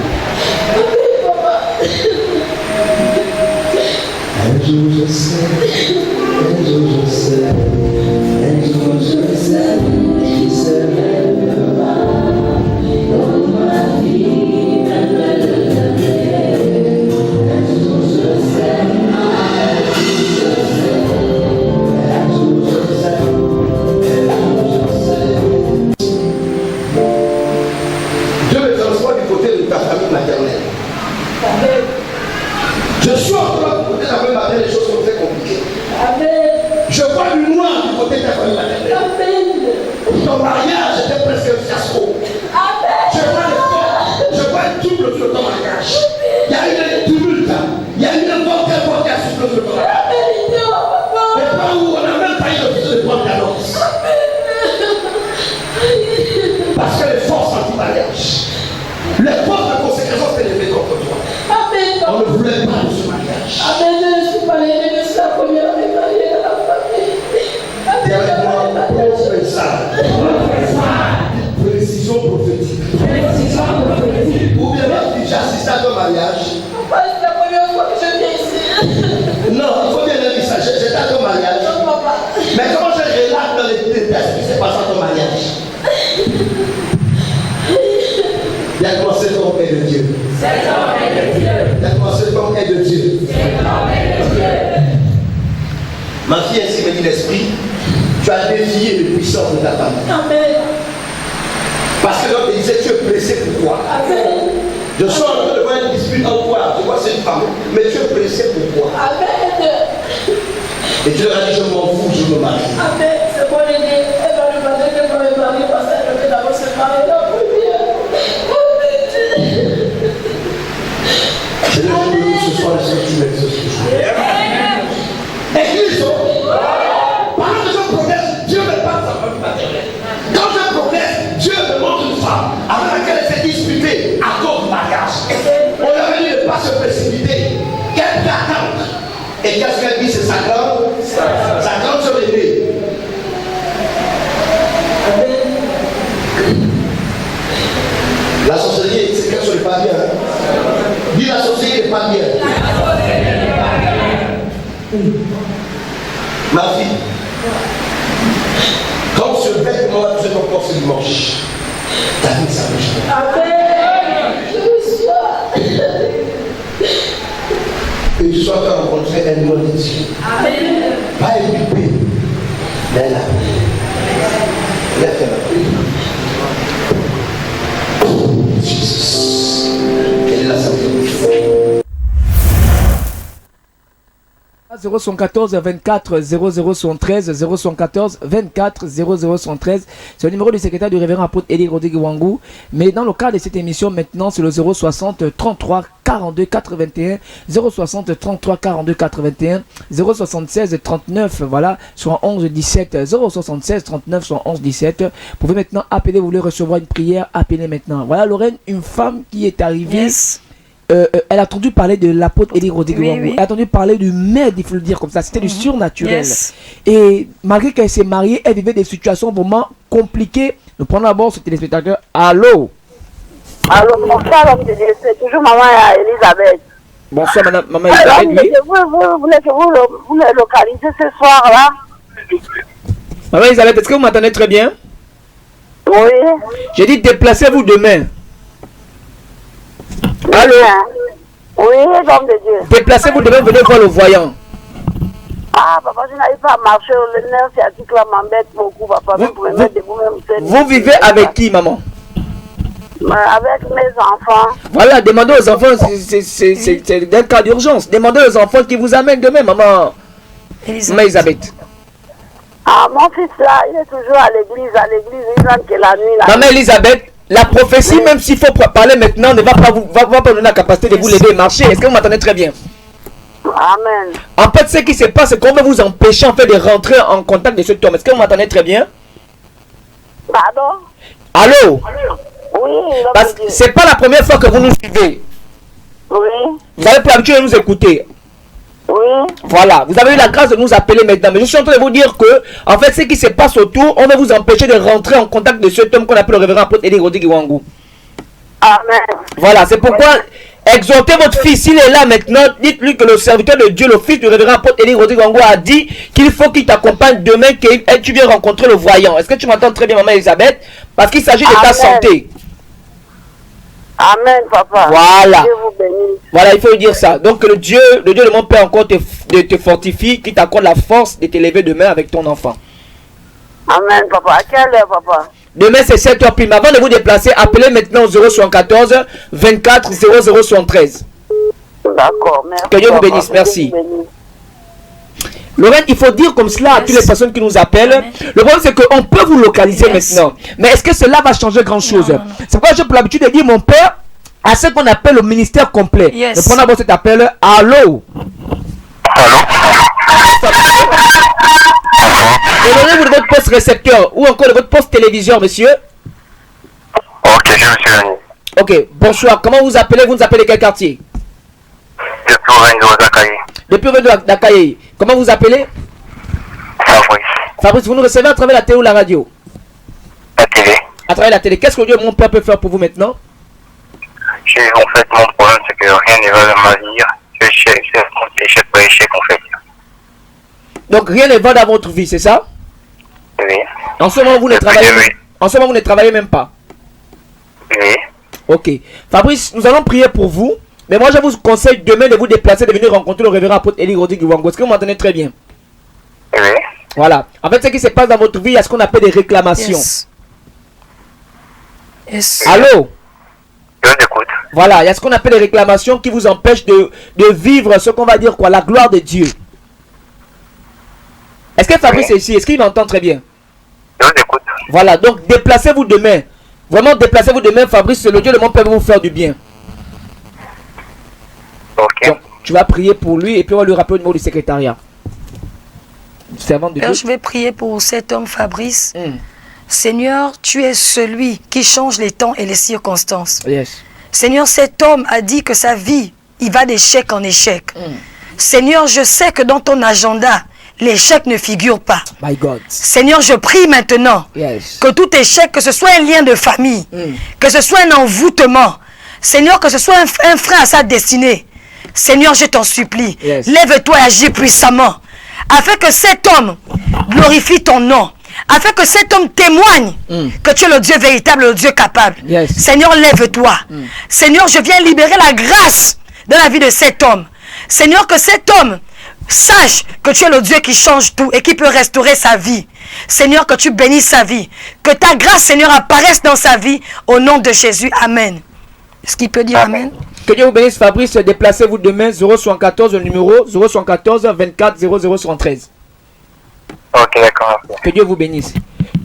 Speaker 6: Un jour je sais, un jour je sais, un jour je sais, qui se lèvera dans ma vie, un jour je sais. Dieu me transforme du côté de ta famille maternelle. On ne voulait pas de ce mariage.
Speaker 10: Amen. Je suis mariée, je suis la première des mariées de la famille.
Speaker 6: Dis avec moi, prophète. Précision prophétique. Ou bien j'assiste à ton mariage.
Speaker 10: Papa, c'est la première fois que je viens ici.
Speaker 6: Non, il faut bien dire ça. J'étais à ton mariage.
Speaker 10: Non, papa.
Speaker 6: Mais comment je relate dans les détails ce qui s'est passé à ton mariage? Il a commencé ton est de Dieu. Il a commencé ton est de Dieu. Ma fille ainsi me dit l'esprit, tu as défié les puissances de ta famille.
Speaker 10: Amen.
Speaker 6: Parce que l'homme disait, tu es pressé pour quoi?
Speaker 10: Amen.
Speaker 6: Je sens en train de voir une dispute en toi. Tu vois, c'est une femme. Mais tu es pressé pour quoi?
Speaker 10: Amen.
Speaker 6: Et tu leur as dit, je m'en fous, je me marie.
Speaker 10: Amen. C'est bon, elle va lui demander qu'elle va me marier parce qu'elle veut d'abord se marier. Non, plus bien.
Speaker 6: C'est le jour où ce soir, le Seigneur, tu m'exauces toujours. Église, pendant que je progresse, Dieu me parle sa famille maternelle. Quand je progresse, Dieu me montre une femme avec laquelle elle s'est disputée à cause du mariage. On lui a dit de ne pas se précipiter, qu'elle peut attendre. Et qu'est-ce qu'elle dit? C'est sa grande sœur aînée. La sorcellerie, c'est quelque chose n'est pas bien. Dis la sorcellerie n'est pas bien. Ma fille, quand on se lève, comment tu fais ton corps ce dimanche? Ta vie, ça bouge.
Speaker 10: Amen. Je reçois.
Speaker 6: Et tu sois rencontré un nom de Dieu.
Speaker 10: Amen.
Speaker 6: Pas équipé, mais là. Lève-toi. Jesus. Quelle est la santé?
Speaker 3: 0114 24 0013 0114 24 0013. C'est le numéro du secrétaire du révérend apôtre Eli Rodrigue Wangou. Mais dans le cadre de cette émission maintenant, c'est le 060 33 42 81 060 33 42 81 076 39 voilà soit 11 17 076 39 soit 11 17. Vous pouvez maintenant appeler, vous voulez recevoir une prière, appelez maintenant. Voilà Lorraine, une femme qui est arrivée.
Speaker 4: Yes.
Speaker 3: Elle a entendu parler de l'apôtre Eli Rodrigue Wangou.
Speaker 4: Oui.
Speaker 3: Elle a entendu parler du maître, il faut le dire comme ça. C'était du surnaturel.
Speaker 4: Yes.
Speaker 3: Et malgré qu'elle s'est mariée, elle vivait des situations vraiment compliquées. Nous prenons d'abord ce téléspectateur. Allô?
Speaker 9: Allô, bonsoir, l'homme de Dieu. C'est toujours maman Elisabeth.
Speaker 3: Bonsoir, maman Elisabeth. Oui.
Speaker 9: Vous le localisez ce soir-là?
Speaker 3: Maman Elisabeth, est-ce que vous m'entendez très bien?
Speaker 9: Oui.
Speaker 3: J'ai dit déplacez-vous demain. Allô?
Speaker 9: Oui, l'homme de Dieu.
Speaker 3: Déplacez-vous demain, venez voir le voyant.
Speaker 9: Ah, papa, je n'arrive pas à marcher. Le nerf sciatique là m'embête beaucoup, papa.
Speaker 3: Vous vivez avec qui, maman?
Speaker 9: Avec mes enfants.
Speaker 3: Voilà, demandez aux enfants, c'est un cas d'urgence. Demandez aux enfants qui vous amènent demain, maman. Maman Elisabeth.
Speaker 9: Ah, mon fils là, il est toujours à l'église, il rentre que la nuit.
Speaker 3: Maman Elisabeth, la prophétie, oui. Même s'il faut parler maintenant, ne va pas vous donner la capacité de vous l'aider à marcher. Est-ce que vous m'entendez très bien?
Speaker 9: Amen.
Speaker 3: En fait, ce qui se passe, c'est qu'on va vous empêcher en fait de rentrer en contact de cet homme. Est-ce que vous m'entendez très bien?
Speaker 9: Pardon?
Speaker 3: Allô?
Speaker 9: Oui.
Speaker 3: Parce que c'est pas la première fois que vous nous suivez.
Speaker 9: Oui.
Speaker 3: Vous avez pour l'habitude de nous écouter.
Speaker 9: Oui.
Speaker 3: Voilà, vous avez eu la grâce de nous appeler maintenant. Mais je suis en train de vous dire que, en fait, ce qui se passe autour, on va vous empêcher de rentrer en contact de cet homme qu'on appelle le révérend apôtre Eli Rodrigue Wangou.
Speaker 9: Amen.
Speaker 3: Voilà, c'est pourquoi exhortez votre fils, il est là maintenant. Dites-lui que le serviteur de Dieu, le fils du révérend apôtre Eli Rodrigue Wangou, a dit qu'il faut qu'il t'accompagne demain, que tu viens rencontrer le voyant. Est-ce que tu m'entends très bien, maman Elisabeth? Parce qu'il s'agit de ta santé.
Speaker 9: Amen, papa.
Speaker 3: Voilà.
Speaker 9: Dieu vous bénisse.
Speaker 3: Voilà, il faut dire ça. Donc le Dieu de mon Père encore te fortifie, qui t'accorde la force de t'élever demain avec ton enfant.
Speaker 9: Amen, papa. À quelle heure, papa?
Speaker 3: Demain c'est 7h pile. Avant de vous déplacer, appelez maintenant au 074 24 0073.
Speaker 9: D'accord, merci.
Speaker 3: Que Dieu vous bénisse, merci. Lorraine, il faut dire comme cela à toutes les personnes qui nous appellent. Amen. Le problème c'est qu'on peut vous localiser maintenant. Mais est-ce que cela va changer grand chose? C'est pourquoi j'ai pour l'habitude de dire mon père à ce qu'on appelle le ministère complet.
Speaker 4: Yes.
Speaker 3: Nous prenons d'abord cet appel. Allô? Donnez-vous de votre poste récepteur ou encore de votre poste téléviseur, monsieur.
Speaker 11: Ok, je me suis gagné.
Speaker 3: Ok, bonsoir. Comment vous appelez? Vous nous appelez quel quartier?
Speaker 9: Lorenzo Zakaï.
Speaker 3: Depuis Lorenzo Zakaï. Comment vous appelez?
Speaker 9: Fabrice.
Speaker 3: Fabrice, vous nous recevez à travers la télé ou la radio?
Speaker 9: La télé.
Speaker 3: À travers la télé. Qu'est-ce que Dieu, mon Père, peut faire pour vous maintenant?
Speaker 9: En fait, mon problème, c'est que rien ne va dans ma vie. C'est échec par échec, en fait.
Speaker 3: Donc rien ne va dans votre vie, c'est ça?
Speaker 9: Oui.
Speaker 3: En ce moment, vous ne travaillez même... En ce moment, vous ne travaillez même pas?
Speaker 9: Oui.
Speaker 3: Ok. Fabrice, nous allons prier pour vous. Mais moi, je vous conseille demain de vous déplacer, de venir rencontrer le révérend apôtre Eli Rodrigue Wango. Est-ce que vous m'entendez très bien?
Speaker 9: Oui.
Speaker 3: Voilà. En fait, ce qui se passe dans votre vie, il y a ce qu'on appelle des réclamations. Allô?
Speaker 9: Je t'écoute.
Speaker 3: Voilà, il y a ce qu'on appelle les réclamations qui vous empêchent de vivre ce qu'on va dire quoi, la gloire de Dieu. Est-ce que Fabrice est ici? Est-ce qu'il m'entend très bien?
Speaker 9: Je t'écoute.
Speaker 3: Voilà, donc déplacez-vous demain. Vraiment, déplacez-vous demain, Fabrice, c'est le Dieu de mon Père va vous faire du bien.
Speaker 9: Ok.
Speaker 3: Donc, tu vas prier pour lui et puis on va lui rappeler au niveau du secrétariat. Servant de
Speaker 4: Père,
Speaker 3: Dieu.
Speaker 4: je vais prier pour cet homme Fabrice. Seigneur, tu es celui qui change les temps et les circonstances.
Speaker 3: Yes.
Speaker 4: Seigneur, cet homme a dit que sa vie, il va d'échec en échec. Seigneur, je sais que dans ton agenda, l'échec ne figure pas.
Speaker 3: My God.
Speaker 4: Seigneur, je prie maintenant que tout échec, que ce soit un lien de famille, que ce soit un envoûtement, Seigneur, que ce soit un frein à sa destinée. Seigneur, je t'en supplie, lève-toi et agis puissamment, afin que cet homme glorifie ton nom, afin que cet homme témoigne que tu es le Dieu véritable, le Dieu capable. Seigneur, lève-toi. Seigneur, je viens libérer la grâce dans la vie de cet homme. Seigneur, que cet homme sache que tu es le Dieu qui change tout et qui peut restaurer sa vie. Seigneur, que tu bénisses sa vie. Que ta grâce, Seigneur, apparaisse dans sa vie. Au nom de Jésus. Amen. Est-ce qu'il peut dire Amen?
Speaker 3: Que Dieu vous bénisse, Fabrice. Déplacez-vous demain, 074, le numéro 074 24 0073.
Speaker 9: Ok, d'accord.
Speaker 3: Que Dieu vous bénisse.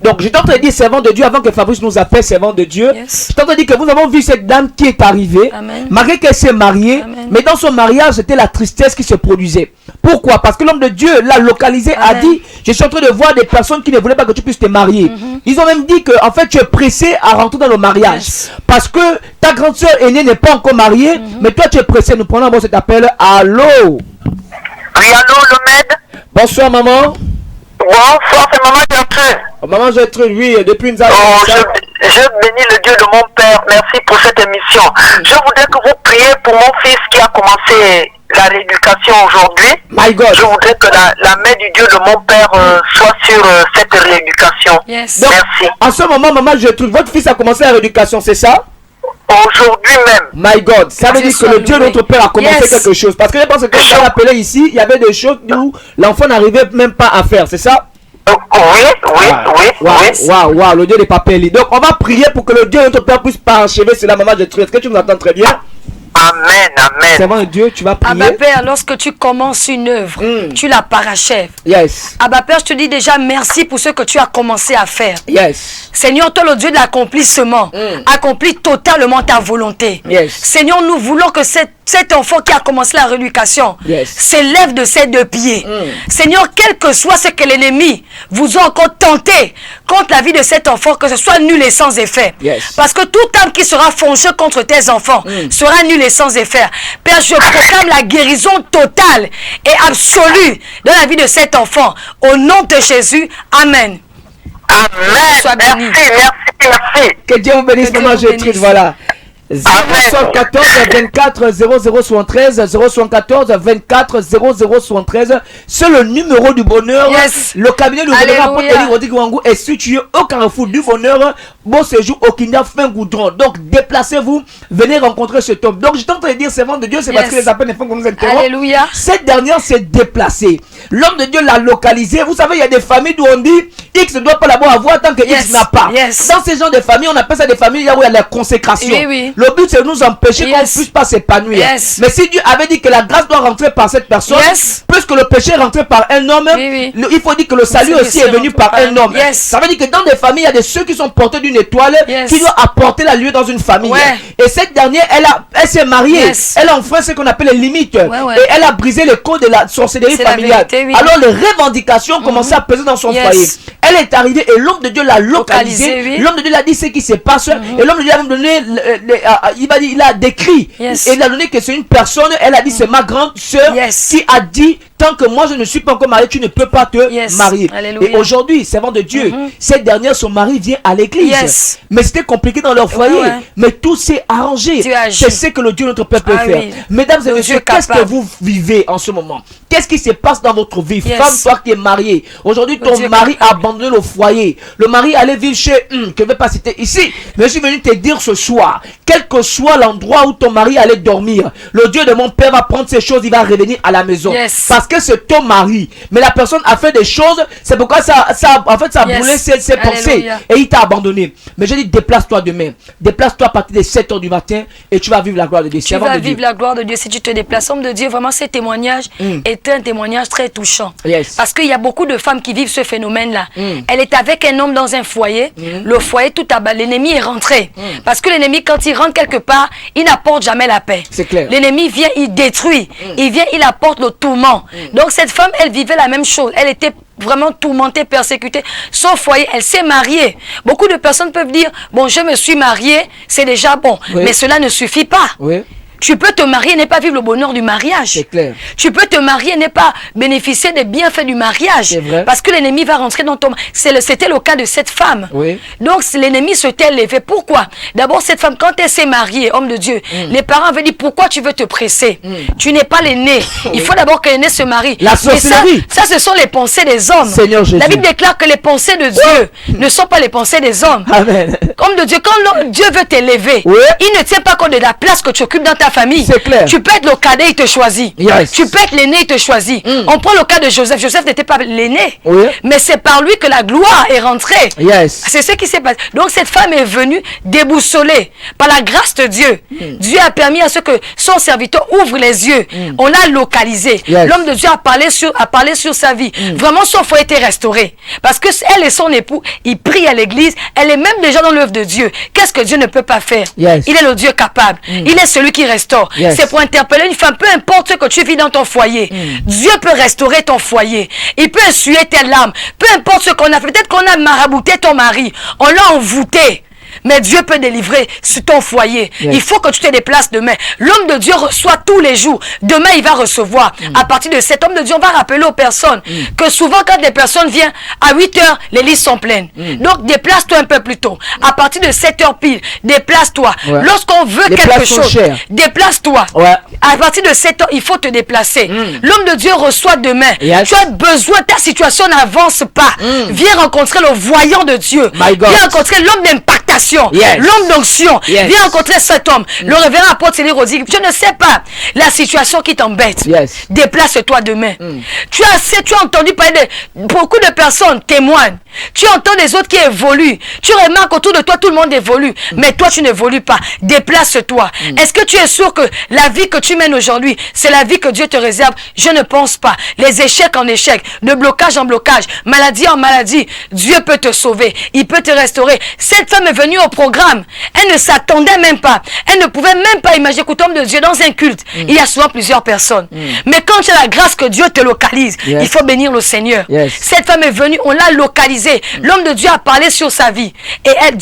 Speaker 3: Donc, je t'entends dire, servant de Dieu, avant que Fabrice nous appelle servant de Dieu, je t'entends dire que vous avez vu cette dame qui est arrivée, malgré qu'elle s'est mariée, mais dans son mariage, c'était la tristesse qui se produisait. Pourquoi? Parce que l'homme de Dieu l'a localisé, a dit, je suis en train de voir des personnes qui ne voulaient pas que tu puisses te marier. Ils ont même dit que, en fait, tu es pressé à rentrer dans le mariage. Parce que ta grande soeur aînée n'est pas encore mariée, mais toi, tu es pressé. Nous prenons cet appel. Allô?
Speaker 9: Oui, allô, Lomed?
Speaker 3: Bonsoir, maman.
Speaker 9: Bonsoir, c'est maman Gertrude.
Speaker 3: Maman Gertrude, oui, depuis une année.
Speaker 9: Je bénis le Dieu de mon Père. Merci pour cette émission. Je voudrais que vous priez pour mon fils qui a commencé la rééducation aujourd'hui.
Speaker 3: My God.
Speaker 9: Je voudrais que la main du Dieu de mon Père soit sur cette rééducation.
Speaker 3: Donc,
Speaker 9: merci.
Speaker 3: En ce moment, maman Gertrude, votre fils a commencé la rééducation, c'est ça?
Speaker 9: Aujourd'hui même.
Speaker 3: My God, ça veut dire que le Dieu de notre Père a commencé quelque chose. Parce que je pense que quand on l'appelait ici, il y avait des choses où l'enfant n'arrivait même pas à faire, c'est ça?
Speaker 9: Oui.
Speaker 3: Waouh, le Dieu des papels. Donc on va prier pour que le Dieu de notre Père puisse parachever cela, maman Gertrude. Est-ce que tu nous entends très bien?
Speaker 9: Amen, amen.
Speaker 3: Servant Dieu, tu vas prier.
Speaker 4: Abba Père, lorsque tu commences une œuvre, tu la parachèves.
Speaker 3: Yes.
Speaker 4: Abba Père, je te dis déjà merci pour ce que tu as commencé à faire.
Speaker 3: Yes.
Speaker 4: Seigneur, toi le Dieu de l'accomplissement, accomplis totalement ta volonté.
Speaker 3: Yes.
Speaker 4: Seigneur, nous voulons que cet enfant qui a commencé la rééducation s'élève de ses deux pieds. Seigneur, quel que soit ce que l'ennemi vous a encore tenté contre la vie de cet enfant, que ce soit nul et sans effet. Parce que toute âme qui sera fongée contre tes enfants sera nulle et sans effet. Père, je proclame la guérison totale et absolue dans la vie de cet enfant. Au nom de Jésus, Amen.
Speaker 9: Amen.
Speaker 4: Sois béni.
Speaker 9: Merci.
Speaker 3: Que Dieu vous bénisse, maman Gertrude, voilà. 074 24 0073 074 24 0073. C'est le numéro du bonheur. Le cabinet du révérend apôtre Eli Rodrigue Wango est situé au carrefour du bonheur. Bon séjour au Kinda fin Goudron. Donc déplacez-vous, venez rencontrer cet homme. Donc je tente de dire servant de Dieu, c'est parce que les appels ne font que nous interrompre.
Speaker 4: Alléluia.
Speaker 3: Cette dernière s'est déplacée. L'homme de Dieu l'a localisé. Vous savez, il y a des familles où on dit X ne doit pas l'avoir avoir tant que X n'a pas. Dans ces genres de familles, on appelle ça des familles où il y a la consécration. Le but c'est de nous empêcher qu'on ne puisse pas s'épanouir. Mais si Dieu avait dit que la grâce doit rentrer par cette personne, puisque le péché est rentré par un homme, il faut dire que le salut aussi est venu par un homme. Ça veut dire que dans des familles, il y a des ceux qui sont portés d'une étoile qui doivent apporter la lueur dans une famille. Et cette dernière, elle s'est mariée. Elle a enfreint ce qu'on appelle les limites. Et elle a brisé le code de la sorcellerie familiale. Alors les revendications commençaient à peser dans son foyer. Elle est arrivée et l'homme de Dieu l'a localisée. L'homme de Dieu l'a dit ce qui se passe. Et l'homme de Dieu a même donné il a décrit.
Speaker 4: Yes.
Speaker 3: Et il a donné que c'est une personne, elle a dit c'est ma grande sœur qui a dit tant que moi je ne suis pas encore mariée, tu ne peux pas te marier.
Speaker 4: Alléluia.
Speaker 3: Et aujourd'hui, servant de Dieu, cette dernière, son mari vient à l'église. Mais c'était compliqué dans leur foyer. Mais tout s'est arrangé. C'est ce que le Dieu notre Père peut faire. Mesdames et messieurs, qu'est-ce que vous vivez en ce moment? Qu'est-ce qui se passe dans votre vie? Femme, toi qui es mariée, aujourd'hui ton mari a abandonné le foyer. Le mari allait vivre chez, que je ne vais pas citer ici, mais je suis venu te dire ce soir, quel que soit l'endroit où ton mari allait dormir, le Dieu de mon Père va prendre ces choses, il va revenir à la maison. Parce que c'est ton mari. Mais la personne a fait des choses, c'est pourquoi ça a brûlé ses pensées et il t'a abandonné. Mais je dis, déplace-toi demain. Déplace-toi à partir de 7h du matin et tu vas vivre la gloire de Dieu.
Speaker 4: Tu vas vivre la gloire de Dieu si tu te déplaces. Homme de Dieu, vraiment, ce témoignage est un témoignage très touchant. Parce qu'il y a beaucoup de femmes qui vivent ce phénomène-là. Elle est avec un homme dans un foyer. Le foyer, tout à bas. L'ennemi est rentré. Parce que l'ennemi, quand il rentre quelque part, il n'apporte jamais la paix.
Speaker 3: C'est clair.
Speaker 4: L'ennemi vient, il détruit. Il vient, il apporte le tourment. Donc cette femme, elle vivait la même chose. Elle était vraiment tourmentée, persécutée. Son foyer, elle s'est mariée. Beaucoup de personnes peuvent dire, bon, je me suis mariée, c'est déjà bon. Mais cela ne suffit pas. Tu peux te marier et ne pas vivre le bonheur du mariage.
Speaker 3: C'est clair.
Speaker 4: Tu peux te marier et ne pas bénéficier des bienfaits du mariage.
Speaker 3: C'est vrai.
Speaker 4: Parce que l'ennemi va rentrer dans ton... C'était le cas de cette femme. Donc l'ennemi s'était levé. Pourquoi? D'abord, cette femme, quand elle s'est mariée, homme de Dieu, les parents avaient dit, pourquoi tu veux te presser? Tu n'es pas l'aîné. Il faut d'abord que l'aîné se marie.
Speaker 3: La sorcellerie.
Speaker 4: Ça, ce sont les pensées des hommes.
Speaker 3: Seigneur Jésus.
Speaker 4: La Bible déclare que les pensées de Dieu ne sont pas les pensées des hommes.
Speaker 3: Amen.
Speaker 4: Homme de Dieu, quand Dieu veut t'élever, il ne tient pas compte de la place que tu occupes dans ta famille.
Speaker 3: C'est clair.
Speaker 4: Tu peux être le cadet, il te choisit. Tu peux être l'aîné, il te choisit. On prend le cas de Joseph. Joseph n'était pas l'aîné. Mais c'est par lui que la gloire est rentrée. C'est ce qui s'est passé. Donc cette femme est venue déboussolée par la grâce de Dieu. Dieu a permis à ce que son serviteur ouvre les yeux. On l'a localisé. L'homme de Dieu a parlé sur sa vie. Vraiment, son foyer était restauré. Parce que elle et son époux, ils prient à l'église. Elle est même déjà dans l'œuvre de Dieu. Qu'est-ce que Dieu ne peut pas faire? Il est le Dieu capable. Il est celui qui restaure. C'est pour interpeller une femme, peu importe ce que tu vis dans ton foyer. Dieu peut restaurer ton foyer. Il peut essuyer tes larmes. Peu importe ce qu'on a fait. Peut-être qu'on a marabouté ton mari. On l'a envoûté. Mais Dieu peut délivrer sur ton foyer. Il faut que tu te déplaces demain. L'homme de Dieu reçoit tous les jours. Demain, il va recevoir. À partir de cet homme de Dieu, on va rappeler aux personnes que souvent, quand des personnes viennent à 8 h, les listes sont pleines. Donc, déplace-toi un peu plus tôt. À partir de 7 h pile, déplace-toi. Lorsqu'on veut quelque chose, déplace-toi. À partir de 7 h, il faut te déplacer. L'homme de Dieu reçoit demain. Tu as besoin, ta situation n'avance pas. Viens rencontrer le voyant de Dieu. Viens rencontrer l'homme d'impactation. L'homme d'onction. Viens rencontrer cet homme. Le révérend apôtre Céline Rodic. Je ne sais pas la situation qui t'embête. Déplace-toi demain. Tu as entendu parler de beaucoup de personnes témoignent. Tu entends des autres qui évoluent. Tu remarques autour de toi tout le monde évolue. Mais toi tu n'évolues pas. Déplace-toi. Est-ce que tu es sûr que la vie que tu mènes aujourd'hui, c'est la vie que Dieu te réserve? Je ne pense pas. Les échecs en échecs, de blocage en blocage, maladie en maladie, Dieu peut te sauver. Il peut te restaurer. Cette femme est venue au programme. Elle ne s'attendait même pas. Elle ne pouvait même pas imaginer. Écoute, homme de Dieu, dans un culte, il y a souvent plusieurs personnes. Mais quand tu as la grâce que Dieu te localise, il faut bénir le Seigneur. Cette femme est venue, on l'a localisée. L'homme de Dieu a parlé sur sa vie. Et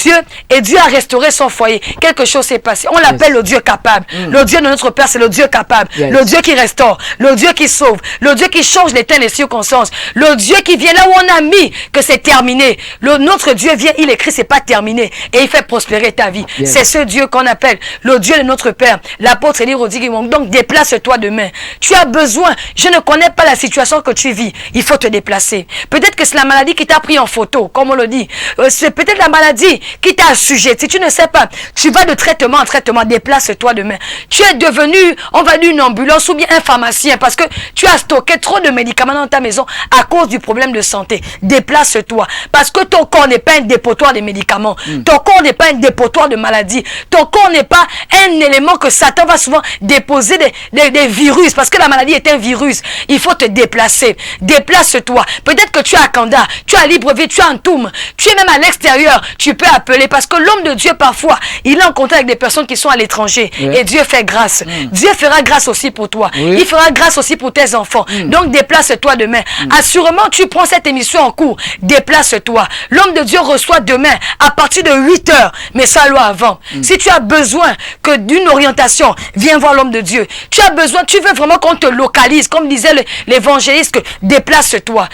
Speaker 4: Dieu a restauré son foyer. Quelque chose s'est passé. On l'appelle le Dieu capable. Le Dieu de notre Père, c'est le Dieu capable. Le Dieu qui restaure. Le Dieu qui sauve. Le Dieu qui change les temps et les circonstances. Le Dieu qui vient là où on a mis que c'est terminé. Notre Dieu vient, il écrit, c'est pas terminé. Et il fait prospérer ta vie. C'est ce Dieu qu'on appelle le Dieu de notre Père. L'apôtre Élie Rodic. Donc déplace-toi demain. Tu as besoin. Je ne connais pas la situation que tu vis. Il faut te déplacer. Peut-être que c'est la maladie qui t'a pris en photo, comme on le dit. C'est peut-être la maladie qui t'a assujetti. Si tu ne sais pas, tu vas de traitement en traitement. Déplace-toi demain. Tu es devenu, on va dire, une ambulance ou bien un pharmacien parce que tu as stocké trop de médicaments dans ta maison à cause du problème de santé. Déplace-toi. Parce que ton corps n'est pas un dépotoir de médicaments. Ton corps n'est pas un dépotoir de maladies. Ton corps n'est pas un élément que Satan va souvent déposer des virus. Parce que la maladie est un virus. Il faut te déplacer. Déplace-toi. Peut-être que tu es à Kanda, tu es à Libreville, tu es en Toum, tu es même à l'extérieur. Tu peux appeler parce que l'homme de Dieu parfois, il est en contact avec des personnes qui sont à l'étranger. Et Dieu fait grâce. Dieu fera grâce aussi pour toi. Il fera grâce aussi pour tes enfants. Donc déplace-toi demain. Assurément, tu prends cette émission en cours. Déplace-toi. L'homme de Dieu reçoit demain à partir de 8h, mais sois-là avant. Si tu as besoin que d'une orientation, viens voir l'homme de Dieu. Tu as besoin, tu veux vraiment qu'on te localise, comme disait l'évangéliste, que déplace-toi.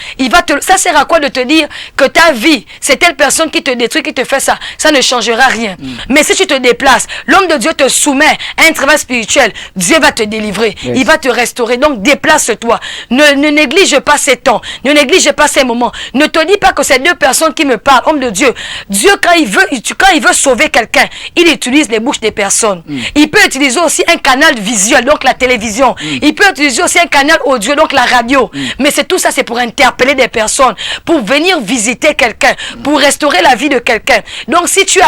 Speaker 4: Ça sert à quoi de te dire que ta vie, c'est telle personne qui te détruit, qui te fait ça. Ça ne changera rien. Mais si tu te déplaces, l'homme de Dieu te soumet à un travail spirituel. Dieu va te délivrer. Il va te restaurer. Donc déplace-toi. Ne néglige pas ces temps. Ne néglige pas ces moments. Ne te dis pas que c'est deux personnes qui me parlent. Homme de Dieu. Dieu, quand il veut sauver quelqu'un, il utilise les bouches des personnes. Il peut utiliser aussi un canal visuel, donc la télévision. Il peut utiliser aussi un canal audio, donc la radio. Mais c'est tout ça, c'est pour interpeller des personnes, pour venir visiter quelqu'un, pour restaurer la vie de quelqu'un. Donc si tu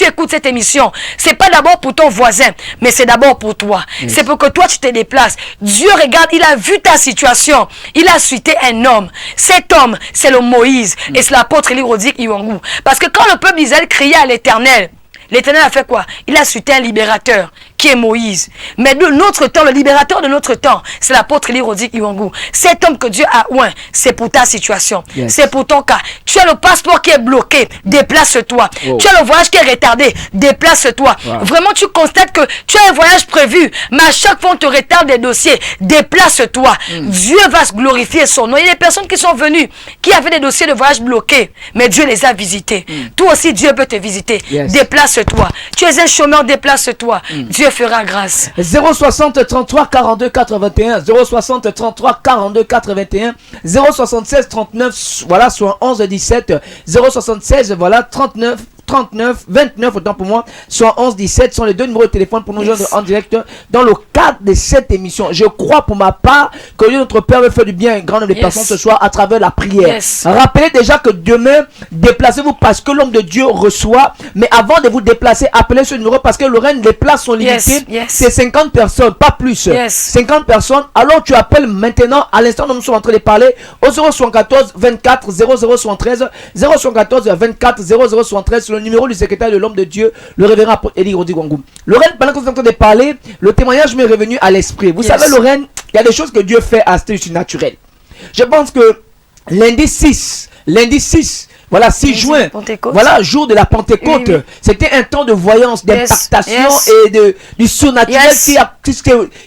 Speaker 4: écoutes cette émission, c'est pas d'abord pour ton voisin, mais c'est d'abord pour toi. C'est pour que toi tu te déplaces. Dieu regarde, il a vu ta situation. Il a suscité un homme. Cet homme, c'est le Moïse. Et c'est l'apôtre Élie Rodic Iwangu. Parce que quand le peuple d'Israël criait à l'Éternel, l'Éternel a fait quoi? Il a suscité un libérateur qui est Moïse. Mais de notre temps, le libérateur de notre temps, c'est l'apôtre Élie Rodic Iwangu. Cet homme que Dieu a oint, c'est pour ta situation. C'est pour ton cas. Tu as le passeport qui est bloqué, déplace-toi. Tu as le voyage qui est retardé, déplace-toi. Vraiment, tu constates que tu as un voyage prévu, mais à chaque fois on te retarde des dossiers, déplace-toi. Dieu va se glorifier son nom. Il y a des personnes qui sont venues, qui avaient des dossiers de voyage bloqués, mais Dieu les a visités. Toi aussi, Dieu peut te visiter. Déplace-toi. Tu es un chômeur, déplace-toi. Dieu fera grâce.
Speaker 3: 060 33 42 81, 060 33 42 81, 076 39 voilà soit 11 17, 076 voilà 39 29 autant pour moi, soit 11 17 sont les deux numéros de téléphone pour nous joindre en direct dans le cadre de cette émission. Je crois pour ma part que Dieu notre Père veut faire du bien à un grand nombre de personnes ce soir à travers la prière. Rappelez déjà que demain, déplacez-vous parce que l'homme de Dieu reçoit, mais avant de vous déplacer, appelez ce numéro parce que Lorraine, les places sont limitées, c'est 50 personnes, pas plus. 50 personnes, alors tu appelles maintenant, à l'instant où nous sommes en train de parler, au 074 24 0073, 074 24 0073 sur le numéro du secrétaire de l'homme de Dieu, le révérend Élie Rodic Iwangu. Lorraine, pendant que vous êtes en train de parler, le témoignage m'est revenu à l'esprit. Vous savez, Lorraine, il y a des choses que Dieu fait à ce surnaturel. Je pense que lundi 6, voilà, 6 juin, voilà, jour de la Pentecôte, c'était un temps de voyance, d'impactation et du surnaturel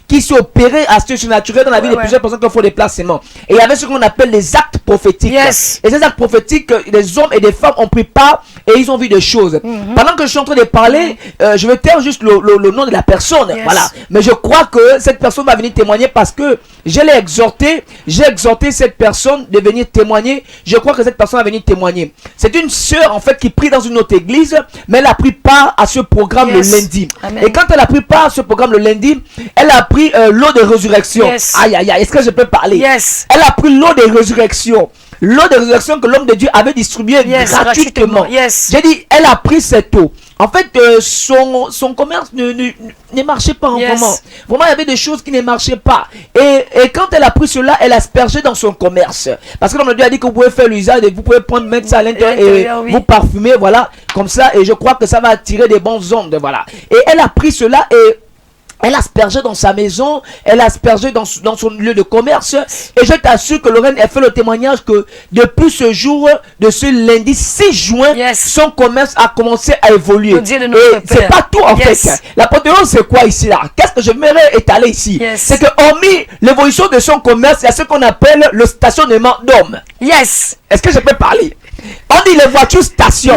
Speaker 3: qui s'est opéré à ce surnaturel dans la vie de plusieurs personnes qui font des placements. Et il y avait ce qu'on appelle les actes prophétiques. Et ces actes prophétiques, les hommes et les femmes ont pris part et ils ont vu des choses. Pendant que je suis en train de parler, je vais taire juste le nom de la personne, voilà. Mais je crois que cette personne va venir témoigner parce que je l'ai exhorté, j'ai exhorté cette personne de venir témoigner. Je crois que cette personne va venir témoigner. C'est une sœur en fait qui prie dans une autre église, mais elle a pris part à ce programme le lundi. Et quand elle a pris part à ce programme le lundi, elle a pris l'eau de résurrection. Aïe aïe aïe, est-ce que je peux parler? Elle a pris l'eau de résurrection. L'eau de résurrection que l'homme de Dieu avait distribuée gratuitement. J'ai dit, elle a pris cette eau. En fait, son commerce ne marchait pas en moment. Vraiment, il y avait des choses qui ne marchaient pas. Et quand elle a pris cela, elle a aspergé dans son commerce. Parce que l'homme de Dieu a dit que vous pouvez faire l'usage et vous pouvez mettre ça à l'intérieur et vous parfumer, voilà, comme ça. Et je crois que ça va attirer des bonnes ondes, voilà. Et elle a pris cela et elle a aspergé dans sa maison, elle a aspergé dans son lieu de commerce. Et je t'assure que Lorraine a fait le témoignage que depuis ce jour, de ce lundi 6 juin, son commerce a commencé à évoluer. Et c'est pas tout en fait. La Pentecôte c'est quoi ici là? Qu'est-ce que je m'aimerais étaler ici? C'est que hormis l'évolution de son commerce, il y a ce qu'on appelle le stationnement d'hommes. Est-ce que je peux parler? On dit les voitures stationnent,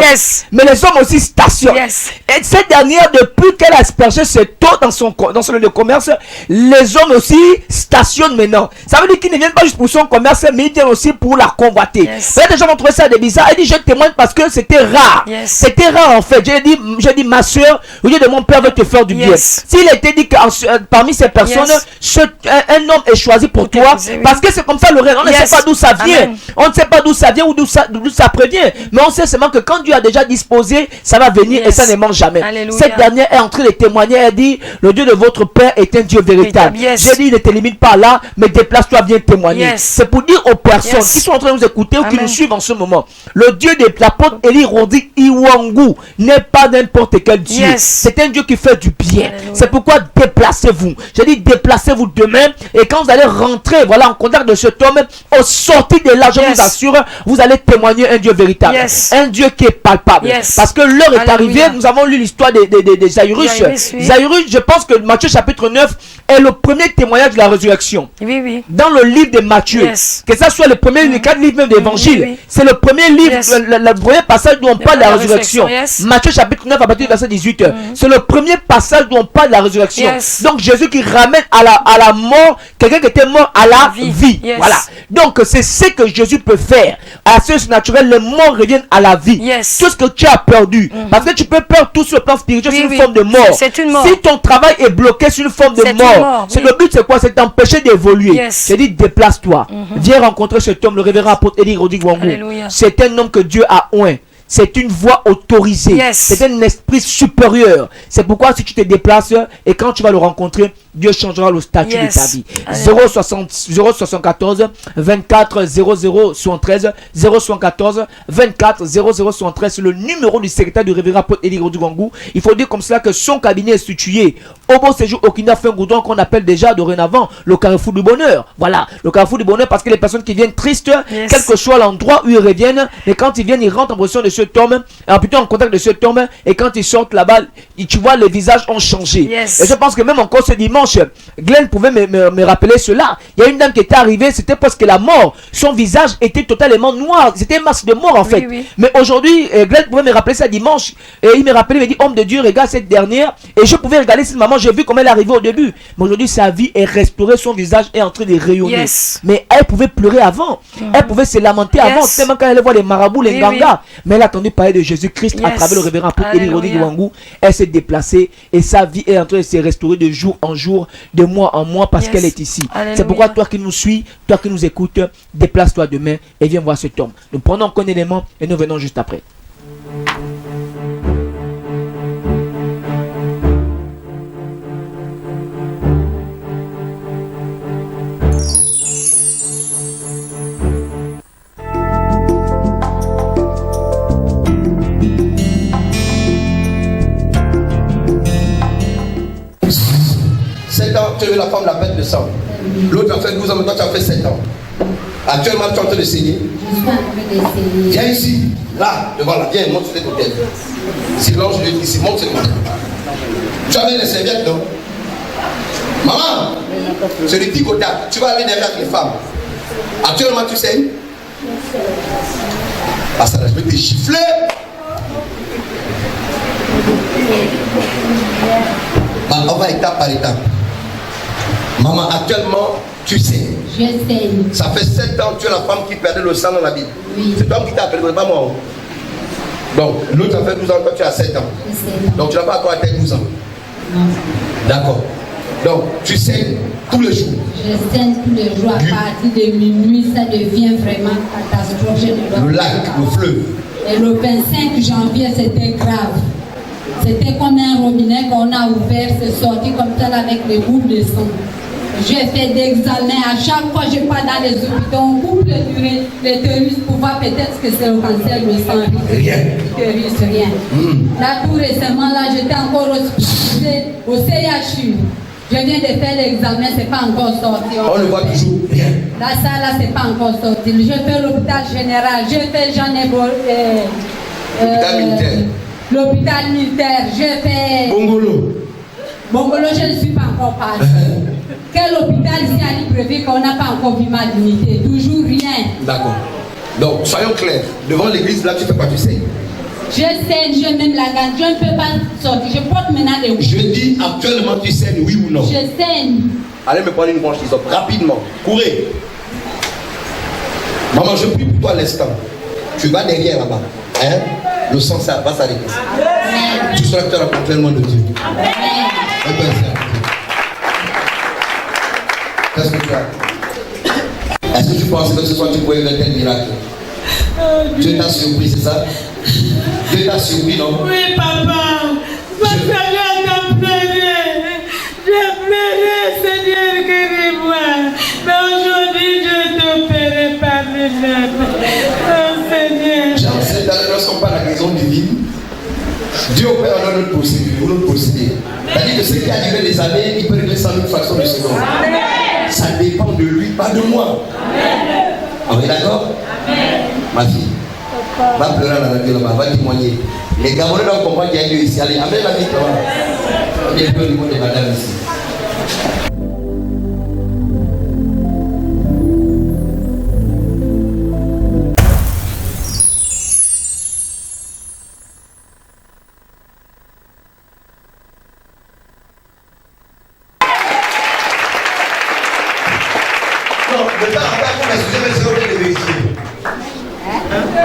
Speaker 3: mais les hommes aussi stationnent. Et cette dernière, depuis qu'elle a aspergé cette eau dans son lieu de commerce, les hommes aussi stationnent maintenant. Ça veut dire qu'ils ne viennent pas juste pour son commerce, mais ils viennent aussi pour la convoiter. Des gens ont trouvé ça bizarre. Elle dit, je témoigne parce que c'était rare. C'était rare en fait. J'ai dit, ma soeur, au lieu de mon père veut te faire du bien. S'il était dit que parmi ces personnes, un homme est choisi pour toi, parce que c'est comme ça, Lorraine, on ne sait pas d'où ça vient. On ne sait pas d'où ça vient ou d'où ça prévient. Mais on sait seulement que quand Dieu a déjà disposé, ça va venir et ça ne manque jamais. Cette dernière est en train de témoigner. Elle dit, le Dieu de votre Père est un Dieu véritable. J'ai dit, ne te limite pas là, mais déplace-toi, viens témoigner. C'est pour dire aux personnes qui sont en train de nous écouter ou qui nous suivent en ce moment, le Dieu de l'apôtre Élie Rodic Iwangu n'est pas n'importe quel Dieu. C'est un Dieu qui fait du bien. C'est pourquoi déplacez-vous. J'ai dit, déplacez-vous demain et quand vous allez rentrer, voilà, en contact de cet homme, au sortir de là, je vous assure, vous allez témoigner un Dieu véritable.
Speaker 4: Yes.
Speaker 3: Un Dieu qui est palpable.
Speaker 4: Yes.
Speaker 3: Parce que l'heure est
Speaker 4: Alléluia.
Speaker 3: arrivée, nous avons lu l'histoire des Jairus.
Speaker 4: Jairus, oui.
Speaker 3: Jairus, je pense que Matthieu chapitre 9 est le premier témoignage de la résurrection.
Speaker 4: Oui, oui.
Speaker 3: Dans le livre de Matthieu,
Speaker 4: Yes.
Speaker 3: que ça soit le premier, les 4 livres même d'évangile,
Speaker 4: Oui, oui.
Speaker 3: c'est le premier livre,
Speaker 4: Yes.
Speaker 3: le premier passage où on parle de la résurrection.
Speaker 4: Yes.
Speaker 3: Matthieu chapitre 9 à partir du verset 18. C'est le premier passage où on parle de la résurrection.
Speaker 4: Yes.
Speaker 3: Donc Jésus qui ramène à la mort quelqu'un qui était mort à la vie.
Speaker 4: Yes.
Speaker 3: Voilà. Donc c'est ce que Jésus peut faire. À ce naturel, les morts reviennent à la vie.
Speaker 4: Yes.
Speaker 3: Tout ce que tu as perdu. Parce que tu peux perdre tout sur le plan spirituel,
Speaker 4: Oui,
Speaker 3: c'est une
Speaker 4: oui.
Speaker 3: forme de mort.
Speaker 4: C'est une mort.
Speaker 3: Si ton travail est bloqué sur une forme de
Speaker 4: C'est une
Speaker 3: mort,
Speaker 4: mort,
Speaker 3: c'est
Speaker 4: oui.
Speaker 3: le but, c'est quoi? C'est t'empêcher d'évoluer.
Speaker 4: Yes.
Speaker 3: J'ai dit déplace-toi. Viens rencontrer cet homme, le révérend apôtre Élie Rodrigue-Wangou.
Speaker 4: Alléluia.
Speaker 3: C'est un homme que Dieu a oint. C'est une voix autorisée.
Speaker 4: Yes.
Speaker 3: C'est un esprit supérieur. C'est pourquoi si tu te déplaces et quand tu vas le rencontrer, Dieu changera le statut
Speaker 4: Yes.
Speaker 3: de ta vie.
Speaker 4: Alléluia.
Speaker 3: 074 24 00 73 074 24 00 73, c'est le numéro du secrétaire du révérend apôtre Élie Rodrigue-Wangou. Il faut dire comme cela que son cabinet est situé au beau séjour Okina Fingoudon, qu'on appelle déjà dorénavant le carrefour du bonheur. Voilà, le carrefour du bonheur, parce que les personnes qui viennent tristes,
Speaker 4: Yes.
Speaker 3: quel que soit l'endroit où ils reviennent, mais quand ils viennent, ils rentrent en position de cet homme, plutôt en contact de cet homme, et quand ils sortent là-bas, tu vois, les visages ont changé.
Speaker 4: Yes.
Speaker 3: Et je pense que même encore ce dimanche, Glenn pouvait me rappeler cela. Il y a une dame qui était arrivée, c'était presque la mort. Son visage était totalement noir. C'était un masque de mort en fait.
Speaker 4: oui.
Speaker 3: Mais aujourd'hui, Glenn pouvait me rappeler ça dimanche. Et il me rappelait, il me dit, homme de Dieu, regarde cette dernière. Et je pouvais regarder cette maman, j'ai vu comment elle est arrivée au début. Mais aujourd'hui, sa vie est restaurée, son visage est en train de rayonner.
Speaker 4: Yes.
Speaker 3: Mais elle pouvait pleurer avant. Elle pouvait se lamenter avant.
Speaker 4: Yes.
Speaker 3: Tellement quand elle voit les marabouts, les
Speaker 4: Oui,
Speaker 3: gangas. Mais elle a entendu parler de Jésus-Christ à
Speaker 4: Yes.
Speaker 3: travers le révérend apôtre Élie
Speaker 4: Alléluia.
Speaker 3: Rodrigue-Wangou. Elle s'est déplacée et sa vie est en train de se restaurer de jour en jour, de mois en mois, parce
Speaker 4: Yes.
Speaker 3: qu'elle est ici.
Speaker 4: Alléluia.
Speaker 3: C'est pourquoi toi qui nous suis, toi qui nous écoutes, déplace-toi demain et viens voir cet homme. Nous prenons un élément et nous venons juste après.
Speaker 11: Tu as vu la femme, la bête de sang. L'autre a fait 12 ans, mais toi tu as fait 7 ans. Actuellement, tu es en train de saigner. Viens ici, là, devant là, viens, monte sur tes côtés. Silence, je dis ici, monte sur tes côtés. Tu avais les serviettes, non? Maman, c'est le picotat. Tu vas aller derrière les femmes. Actuellement, tu saignes? Ah, ça, je vais te gifler. Bah, on va étape par étape. Maman, actuellement, tu sais.
Speaker 12: Je saigne.
Speaker 11: Ça fait 7 ans que tu es la femme qui perdait le sang dans la vie.
Speaker 12: Oui.
Speaker 11: C'est toi qui t'as appelé, pas moi. Donc, l'autre, ça fait 12 ans, toi tu as 7 ans. Donc, tu n'as pas encore atteint 12 ans.
Speaker 12: Non.
Speaker 11: D'accord. Donc, tu saignes tous les jours.
Speaker 12: Je saigne tous les jours. À partir de minuit, ça devient vraiment catastrophique.
Speaker 11: Le lac, le fleuve.
Speaker 12: Et le 25 janvier, c'était grave. C'était comme un robinet qu'on a ouvert, c'est sorti comme ça avec les boules de sang. J'ai fait des examens, à chaque fois je pars dans les hôpitaux, on coupe l'utérus pour voir peut-être que c'est le cancer du sang.
Speaker 11: Rien.
Speaker 12: L'utérus, rien. Là, tout récemment, là, j'étais encore hospitalisée au CHU. Je viens de faire l'examen, c'est pas encore sorti.
Speaker 11: On le voit toujours, rien.
Speaker 12: Là, ça, là, c'est pas encore sorti. J'ai fait l'hôpital général, j'ai fait
Speaker 11: L'hôpital militaire.
Speaker 12: L'hôpital militaire, j'ai fait...
Speaker 11: Bongolo.
Speaker 12: Bongolo, je ne suis pas encore passé. Quel hôpital ici à Libreville qu'on n'a pas encore vu ma dignité? Toujours rien.
Speaker 11: D'accord. Donc, soyons clairs. Devant l'église, là, tu fais quoi, tu sais?
Speaker 12: Je saigne, je même la garde, je ne peux pas sortir. Je porte maintenant des...
Speaker 11: Je dis actuellement, tu saignes, oui ou non?
Speaker 12: Je saigne.
Speaker 11: Allez me prendre une branche d'hysope, rapidement. Courez. Maman, je prie pour toi à l'instant. Tu vas derrière là-bas. Hein? Le sang, ça va s'arrêter. Tu seras que tu as rencontré le monde de Dieu.
Speaker 12: Amen.
Speaker 11: Qu'est-ce que tu as? Est-ce que tu penses que ce soir tu pouvais faire tel miracle? Dieu t'a surpris, c'est ça? Dieu t'a surpris, non?
Speaker 10: Oui, papa. Parce que j'ai pleuré. J'ai pleuré, Seigneur, guéris-moi. Mais aujourd'hui, je te paierai par lui-même. Oh, Seigneur.
Speaker 11: Ces derniers ne sont pas la raison divine. Dieu opère dans notre procédure, pour notre procédé. C'est-à-dire que ce qui a duré des années, il peut régler ça d'une façon de seconde. Ça dépend de lui, pas de moi. On est d'accord? Ma fille, Va pleurer à la radio là-bas, va témoigner. Les Gabonais doivent comprendre qu'il y a Dieu ici. Allez, amène la vie là-bas. On est peu au niveau des madames ici.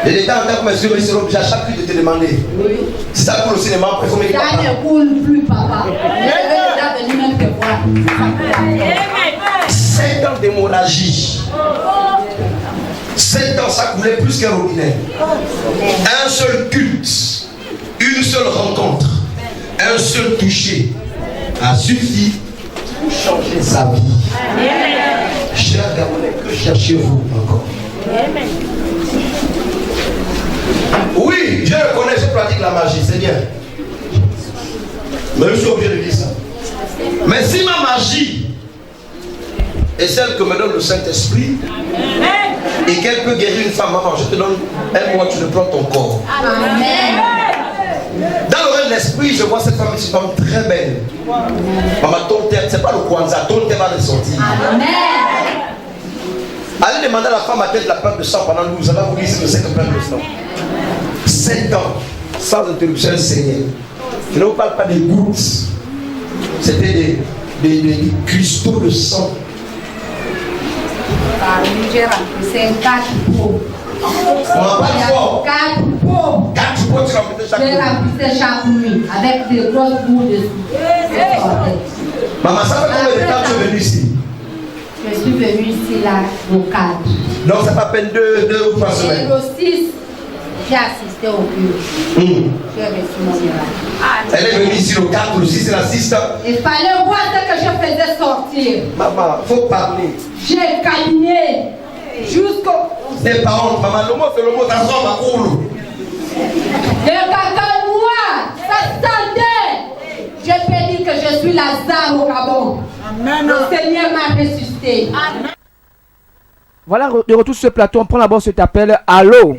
Speaker 11: L'État en tant que monsieur, ils seront obligés à chaque fois de te demander. Oui. Si ça coule au cinéma, il faut mettre.
Speaker 12: Ça ne coule plus, papa. Je vais déjà venir même te voir.
Speaker 11: 7 ans d'hémorragie. 7 ans, ça coulait plus qu'un robinet. Un seul culte, une seule rencontre, un seul toucher a suffi pour changer sa vie. Chers Gabonais, que cherchez-vous encore? Oui, je le connais, je pratique la magie, c'est bien. Mais je suis obligé de dire ça. Mais si ma magie est celle que me donne le Saint-Esprit et qu'elle peut guérir une femme, maman, je te donne un mois, tu le prends ton corps. Amen. Dans le règne de l'esprit, je vois cette femme, c'est une femme très belle. Maman, ton terre, c'est pas le Kwanzaa, ton terre va ressortir. Amen. Allez demander à la femme à tête de la perte de sang pendant 12 ans, vous dites que c'est que perte de sang. 7 ans, sans interruption, Seigneur. Je ne vous parle pas des gouttes, c'était des cristaux de sang.
Speaker 12: J'ai rempli 4 pots.
Speaker 11: On n'a pas de fort.
Speaker 12: 4 pots.
Speaker 11: 4 pots, tu remplissais chaque nuit.
Speaker 12: J'ai rempli chaque nuit avec des grosses boules de sang.
Speaker 11: Maman, ça fait combien de temps que tu es venue ici?
Speaker 12: Je suis venue ici là, au 4.
Speaker 11: Donc ça fait à peine 2 ou 3 semaines.
Speaker 12: Et le 6, j'ai assisté au culte. J'ai reçu mon miracle.
Speaker 11: Elle est venue ici le 4, le 6 et la 6.
Speaker 12: Il fallait voir ce que je faisais sortir.
Speaker 11: Maman, il faut parler.
Speaker 12: J'ai gagné jusqu'au...
Speaker 11: C'est pas honte, maman. Le mot, c'est le mot d'argent, ma coule.
Speaker 12: Le caca noir, ça sentait. Je peux dire que je suis Lazare au Gabon. Amen. Le Seigneur m'a ressuscité. Amen.
Speaker 3: Voilà, de retour sur ce plateau, on prend d'abord cet appel. Allô?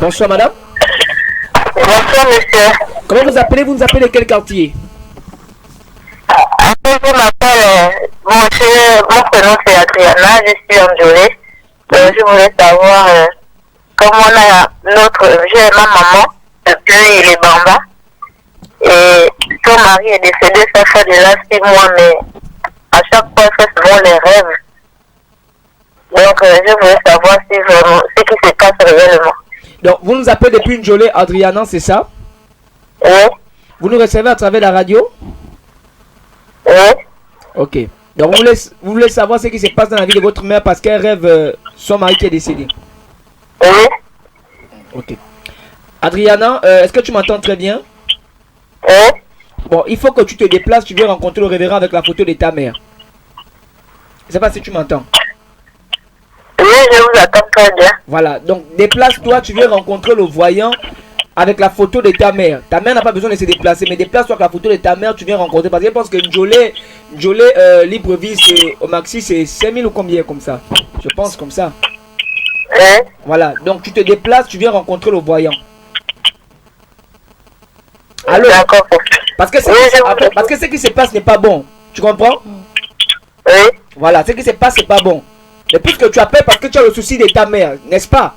Speaker 3: Bonsoir, madame.
Speaker 9: Bonsoir, monsieur.
Speaker 3: Comment vous appelez? Vous nous appelez de quel quartier?
Speaker 9: Je m'appelle, mon prénom c'est Adriana, je suis Anjolé. Je voulais savoir comment j'ai ma maman depuis les Bamba. Et son mari est décédé, ça fait déjà 6 mois, mais à chaque fois, il fait souvent les rêves. Donc, je voulais savoir si vraiment, ce qui se passe réellement.
Speaker 3: Donc, vous nous appelez depuis Njolé, Adriana, c'est ça?
Speaker 9: Oui.
Speaker 3: Vous nous recevez à travers la radio?
Speaker 9: Oui.
Speaker 3: Ok. Donc, vous voulez savoir ce qui se passe dans la vie de votre mère parce qu'elle rêve son mari qui est décédé?
Speaker 9: Oui.
Speaker 3: Ok. Adriana, est-ce que tu m'entends très bien?
Speaker 9: Oui.
Speaker 3: Bon, il faut que tu te déplaces, tu veux rencontrer le révérend avec la photo de ta mère. Je ne sais pas si tu m'entends.
Speaker 9: Oui, je vous attends très bien.
Speaker 3: Voilà, donc déplace-toi, tu veux rencontrer le voyant avec la photo de ta mère. Ta mère n'a pas besoin de se déplacer, mais déplace-toi avec la photo de ta mère, tu viens rencontrer. Parce que je pense que Njolé Libreville, au maxi, c'est 5000 ou combien comme ça? Je pense comme ça.
Speaker 9: Oui.
Speaker 3: Voilà, donc tu te déplaces, tu viens rencontrer le voyant. Allô?
Speaker 9: D'accord.
Speaker 3: Parce que ce qui se passe n'est pas bon. Tu comprends?
Speaker 9: Oui.
Speaker 3: Voilà, ce qui se passe n'est pas bon. Et puisque tu appelles parce que tu as le souci de ta mère, n'est-ce pas?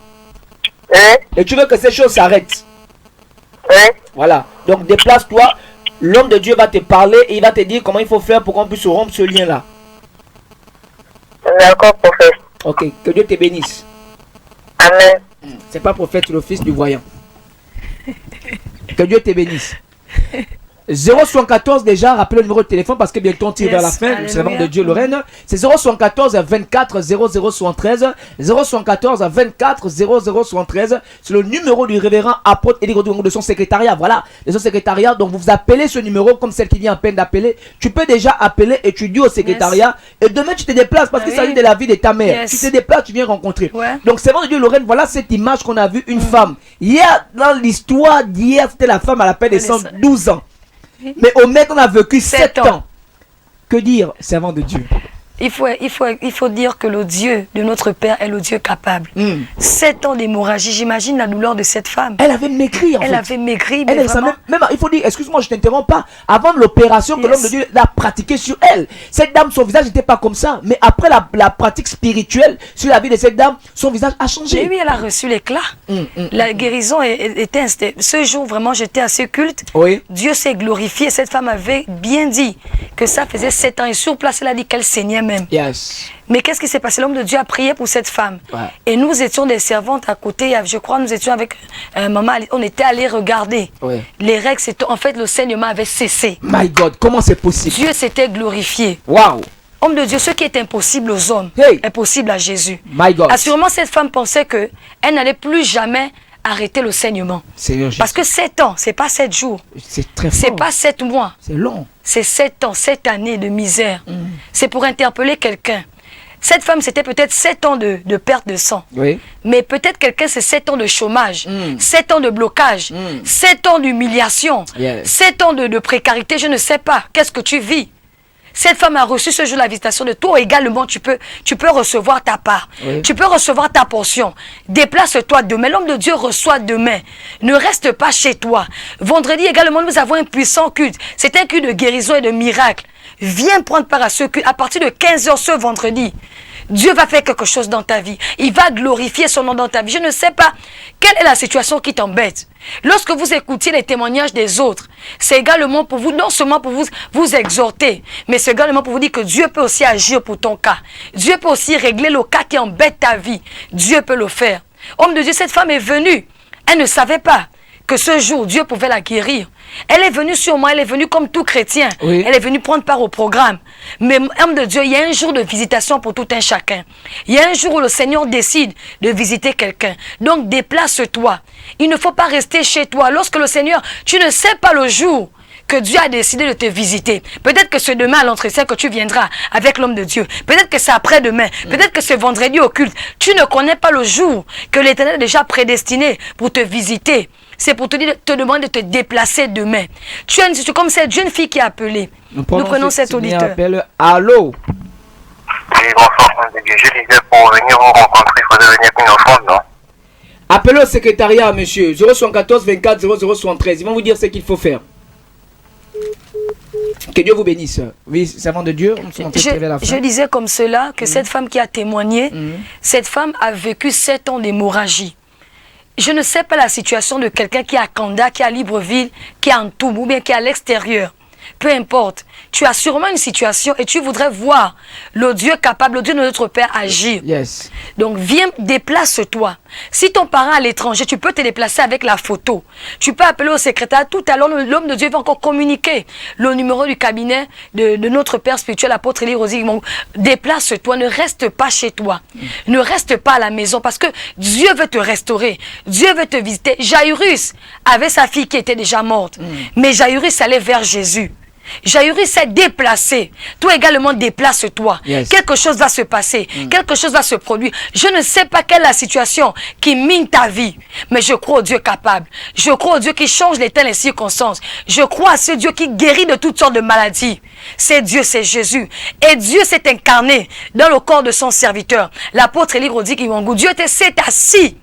Speaker 9: Oui.
Speaker 3: Et tu veux que ces choses s'arrêtent.
Speaker 9: Oui.
Speaker 3: Voilà. Donc déplace-toi. L'homme de Dieu va te parler et il va te dire comment il faut faire pour qu'on puisse rompre ce lien-là.
Speaker 9: D'accord, prophète.
Speaker 3: Ok. Que Dieu te bénisse.
Speaker 9: Amen.
Speaker 3: C'est pas prophète, le fils du voyant. Que Dieu te bénisse. 074 déjà, rappelez le numéro de téléphone parce que bientôt on tire vers la fin. C'est le nom de Dieu Lorraine. C'est 074 24 0073. 074 24 0073. C'est le numéro du révérend apôtre Elie Godou de son secrétariat. Voilà, de son secrétariat. Donc vous appelez ce numéro comme celle qui vient à peine d'appeler. Tu peux déjà appeler et tu dis au secrétariat. Et demain tu te déplaces parce qu'il s'agit de la vie de ta mère. Tu te déplaces, tu viens rencontrer. Donc c'est le nom de Dieu Lorraine. Voilà cette image qu'on a vue. Une femme. Hier, dans l'histoire d'hier, c'était la femme à la peine de 112 ans. Mais au mec, on a vécu 7 ans. Que dire, servant de Dieu?
Speaker 4: Il faut dire que le Dieu de notre Père est le Dieu capable. 7 ans d'hémorragie, j'imagine la douleur de cette femme.
Speaker 3: Elle avait maigri en fait.
Speaker 4: Elle avait maigri, mais
Speaker 3: elle,
Speaker 4: vraiment...
Speaker 3: même, il faut dire, excuse-moi, je t'interromps pas, avant l'opération que l'homme de Dieu l'a pratiquée sur elle, cette dame, son visage n'était pas comme ça, mais après la pratique spirituelle sur la vie de cette dame, son visage a changé.
Speaker 4: Et oui, elle a reçu l'éclat. La guérison était installée. Ce jour, vraiment, j'étais assez culte.
Speaker 3: Oui.
Speaker 4: Dieu s'est glorifié. Cette femme avait bien dit que ça faisait 7 ans. Et sur place, elle a dit qu'elle saignait même.
Speaker 3: Yes.
Speaker 4: Mais qu'est-ce qui s'est passé? L'homme de Dieu a prié pour cette femme.
Speaker 3: Ouais.
Speaker 4: Et nous étions des servantes à côté. Je crois nous étions avec maman. On était allés regarder.
Speaker 3: Ouais.
Speaker 4: Les règles, en fait, le saignement avait cessé.
Speaker 3: My God, comment c'est possible?
Speaker 4: Dieu s'était glorifié.
Speaker 3: Waouh.
Speaker 4: Homme de Dieu, ce qui est impossible aux hommes est possible à Jésus.
Speaker 3: My God.
Speaker 4: Assurément, cette femme pensait qu'elle n'allait plus jamais arrêter le saignement. Parce que 7 ans, c'est pas 7 jours.
Speaker 3: C'est très fort.
Speaker 4: C'est pas 7 mois.
Speaker 3: C'est long.
Speaker 4: C'est 7 ans, 7 années de misère. C'est pour interpeller quelqu'un. Cette femme, c'était peut-être 7 ans de perte de sang.
Speaker 3: Oui.
Speaker 4: Mais peut-être quelqu'un, c'est 7 ans de chômage, 7 ans de blocage, 7 ans d'humiliation, 7 ans de précarité, je ne sais pas. Qu'est-ce que tu vis? Cette femme a reçu ce jour la visitation de toi également. Tu peux recevoir ta part. Oui. Tu peux recevoir ta portion. Déplace-toi demain. L'homme de Dieu reçoit demain. Ne reste pas chez toi. Vendredi également, nous avons un puissant culte. C'est un culte de guérison et de miracle. Viens prendre part à ce culte à partir de 15 h ce vendredi. Dieu va faire quelque chose dans ta vie. Il va glorifier son nom dans ta vie. Je ne sais pas quelle est la situation qui t'embête. Lorsque vous écoutiez les témoignages des autres, c'est également pour vous, non seulement pour vous exhorter, mais c'est également pour vous dire que Dieu peut aussi agir pour ton cas. Dieu peut aussi régler le cas qui embête ta vie. Dieu peut le faire. Homme de Dieu, cette femme est venue. Elle ne savait pas que ce jour, Dieu pouvait la guérir. Elle est venue sur moi, elle est venue comme tout chrétien. Oui. Elle est venue prendre part au programme. Mais homme de Dieu, il y a un jour de visitation pour tout un chacun. Il y a un jour où le Seigneur décide de visiter quelqu'un. Donc déplace-toi. Il ne faut pas rester chez toi. Lorsque le Seigneur, tu ne sais pas le jour que Dieu a décidé de te visiter. Peut-être que c'est demain à l'entretien que tu viendras avec l'homme de Dieu. Peut-être que c'est après-demain. Peut-être que c'est vendredi au culte. Tu ne connais pas le jour que l'Éternel a déjà prédestiné pour te visiter. C'est pour te demander de te déplacer demain. Tu as une situation comme cette jeune fille qui a appelé. Nous prenons cet auditeur.
Speaker 3: Allô?
Speaker 13: Oui, bonsoir, je disais pour venir vous rencontrer, il faudrait venir avec une offrande, non?
Speaker 3: Appelez au secrétariat, monsieur. 074 24 0073. Ils vont vous dire ce qu'il faut faire. Que Dieu vous bénisse. Oui, servant de Dieu.
Speaker 4: Je disais comme cela que cette femme qui a témoigné, cette femme a vécu 7 ans d'hémorragie. Je ne sais pas la situation de quelqu'un qui est à Kanda, qui est à Libreville, qui est en Toubou, ou bien qui est à l'extérieur. Peu importe. Tu as sûrement une situation et tu voudrais voir le Dieu capable, le Dieu de notre Père agir.
Speaker 3: Yes.
Speaker 4: Donc viens, déplace-toi. Si ton parent est à l'étranger, tu peux te déplacer avec la photo. Tu peux appeler au secrétaire. Tout à l'heure, l'homme de Dieu va encore communiquer le numéro du cabinet de notre Père spirituel, l'apôtre Élie Rosy. Déplace-toi, ne reste pas chez toi. Ne reste pas à la maison parce que Dieu veut te restaurer. Dieu veut te visiter. Jairus avait sa fille qui était déjà morte. Mais Jairus allait vers Jésus. Jairus s'est déplacé. Toi également, déplace-toi. Yes. Quelque chose va se passer. Quelque chose va se produire. Je ne sais pas quelle est la situation qui mine ta vie. Mais je crois au Dieu capable. Je crois au Dieu qui change les temps et les circonstances. Je crois à ce Dieu qui guérit de toutes sortes de maladies. C'est Dieu, c'est Jésus. Et Dieu s'est incarné dans le corps de son serviteur. L'apôtre Élie Rodi Kiwangu. Dieu s'est assis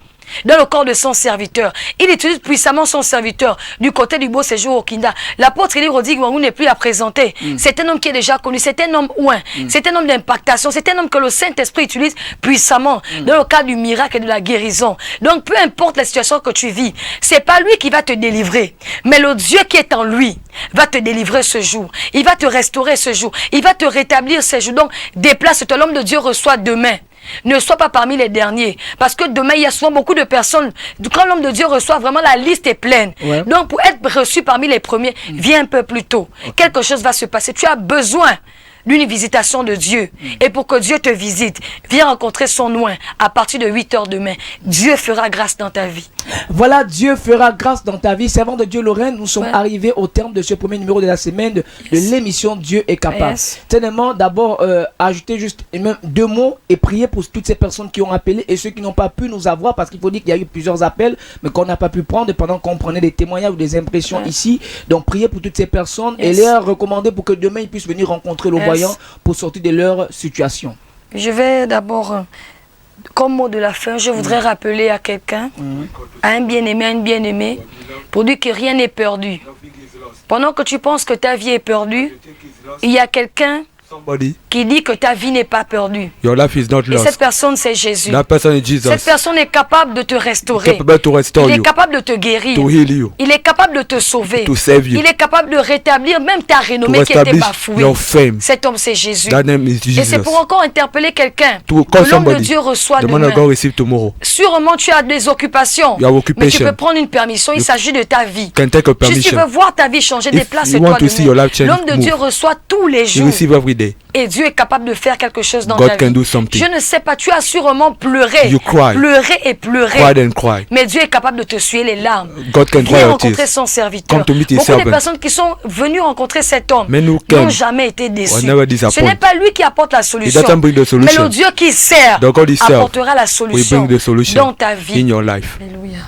Speaker 4: dans le corps de son serviteur. Il utilise puissamment son serviteur du côté du beau séjour au Kinda. L'apôtre Élie Rodi Kiwangu n'est plus à présenter. C'est un homme qui est déjà connu. C'est un homme ouin. C'est un homme d'impactation. C'est un homme que le Saint-Esprit utilise puissamment dans le cadre du miracle et de la guérison. Donc peu importe la situation que tu vis, c'est pas lui qui va te délivrer, mais le Dieu qui est en lui va te délivrer ce jour. Il va te restaurer ce jour. Il va te rétablir ce jour. Donc déplace-toi. L'homme de Dieu reçoit demain. Ne sois pas parmi les derniers. Parce que demain, il y a souvent beaucoup de personnes. Quand l'homme de Dieu reçoit, vraiment, la liste est pleine. Ouais. Donc, pour être reçu parmi les premiers, viens un peu plus tôt. Okay. Quelque chose va se passer. Tu as besoin d'une visitation de Dieu. Et pour que Dieu te visite, viens rencontrer son oint à partir de 8 h demain. Dieu fera grâce dans ta vie.
Speaker 3: Voilà, Dieu fera grâce dans ta vie. Servant de Dieu Lorraine, nous sommes arrivés au terme de ce premier numéro de la semaine de l'émission Dieu est capable. Tellement d'abord ajouter juste même 2 mots et prier pour toutes ces personnes qui ont appelé et ceux qui n'ont pas pu nous avoir, parce qu'il faut dire qu'il y a eu plusieurs appels mais qu'on n'a pas pu prendre pendant qu'on prenait des témoignages ou des impressions ici. Donc prier pour toutes ces personnes et les recommander pour que demain ils puissent venir rencontrer le roi croyants pour sortir de leur situation.
Speaker 4: Je vais d'abord, comme mot de la fin, je voudrais rappeler à quelqu'un, à un bien-aimé, à une bien-aimée, pour dire que rien n'est perdu. Pendant que tu penses que ta vie est perdue, il y a quelqu'un qui dit que ta vie n'est pas perdue.
Speaker 5: Your life is not
Speaker 4: Et
Speaker 5: lost.
Speaker 4: cette personne, c'est Jésus.
Speaker 5: That person is Jesus.
Speaker 4: Cette personne est capable de te restaurer.
Speaker 5: Capable to restore
Speaker 4: Il est
Speaker 5: you,
Speaker 4: capable de te guérir.
Speaker 5: to heal you,
Speaker 4: Il est capable de te sauver.
Speaker 5: to save you,
Speaker 4: Il est capable de rétablir même ta
Speaker 5: to
Speaker 4: renommée qui était
Speaker 5: establish
Speaker 4: bafouée.
Speaker 5: your fame.
Speaker 4: Cet homme, c'est Jésus.
Speaker 5: That name is
Speaker 4: Et c'est
Speaker 5: Jesus.
Speaker 4: pour encore interpeller quelqu'un.
Speaker 5: To
Speaker 4: Que
Speaker 5: call
Speaker 4: l'homme de
Speaker 5: somebody.
Speaker 4: Dieu reçoit
Speaker 5: The man of God
Speaker 4: demain.
Speaker 5: receive tomorrow.
Speaker 4: Sûrement, tu as des occupations.
Speaker 5: You have
Speaker 4: Mais tu
Speaker 5: occupation.
Speaker 4: peux prendre une permission. Il
Speaker 5: You
Speaker 4: s'agit de ta vie.
Speaker 5: Can take a
Speaker 4: Si tu
Speaker 5: permission.
Speaker 4: veux voir ta vie changer,
Speaker 5: If
Speaker 4: déplace-toi
Speaker 5: you want to see your
Speaker 4: demain.
Speaker 5: life change,
Speaker 4: L'homme de Dieu
Speaker 5: move.
Speaker 4: reçoit tous les
Speaker 5: You
Speaker 4: jours.
Speaker 5: receive every day.
Speaker 4: Et Dieu est capable de faire quelque chose dans
Speaker 5: God
Speaker 4: ta
Speaker 5: can
Speaker 4: vie.
Speaker 5: do something.
Speaker 4: Je ne sais pas, tu as sûrement pleuré.
Speaker 5: You cry.
Speaker 4: Pleuré et pleuré.
Speaker 5: Cried and cry.
Speaker 4: Mais Dieu est capable de te suer les larmes.
Speaker 5: God can dry
Speaker 4: Viens
Speaker 5: your
Speaker 4: rencontrer
Speaker 5: tears.
Speaker 4: son serviteur.
Speaker 5: Come to meet his
Speaker 4: Beaucoup de
Speaker 5: servant.
Speaker 4: personnes qui sont venues rencontrer cet homme
Speaker 5: Men who
Speaker 4: n'ont
Speaker 5: came
Speaker 4: jamais été déçus.
Speaker 5: were never
Speaker 4: Ce
Speaker 5: disappointed.
Speaker 4: n'est pas lui qui apporte la solution.
Speaker 5: doesn't bring the
Speaker 4: Mais
Speaker 5: solution.
Speaker 4: le Dieu qui sert
Speaker 5: The God he serves
Speaker 4: apportera la
Speaker 5: will
Speaker 4: solution
Speaker 5: bring the solution
Speaker 4: dans ta vie.
Speaker 5: in your life.
Speaker 4: Alléluia.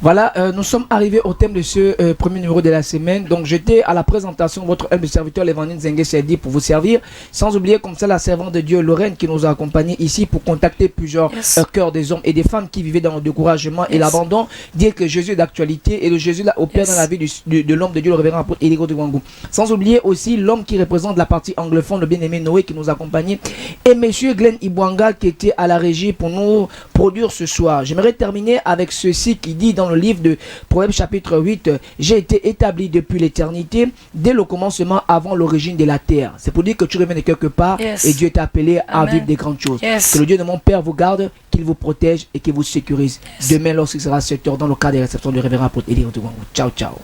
Speaker 3: Voilà, nous sommes arrivés au thème de ce premier numéro de la semaine. Donc j'étais à la présentation de votre humble serviteur, l'évangile Zengue Sedi, pour vous servir. Sans oublier comme ça la servante de Dieu, Lorraine, qui nous a accompagnés ici pour contacter plusieurs cœurs des hommes et des femmes qui vivaient dans le découragement et l'abandon. Dire que Jésus est d'actualité et le Jésus là opère dans la vie de l'homme de Dieu, le révérend apôtre Eligo de Wangou. Sans oublier aussi l'homme qui représente la partie anglophone, le bien-aimé Noé, qui nous accompagnait. Et monsieur Glenn Ibwanga, qui était à la régie pour nous produire ce soir. J'aimerais terminer avec ceci qui dit dans le livre de Proverbes chapitre 8, j'ai été établi depuis l'éternité, dès le commencement, avant l'origine de la terre. C'est pour dire que tu reviens de quelque part et Dieu t'a appelé à vivre des grandes choses. Que le Dieu de mon Père vous garde, qu'il vous protège et qu'il vous sécurise. Demain, lorsqu'il sera 7h, dans le cadre des réceptions du révérend apôtre Eligo de Wangou. Ciao, ciao.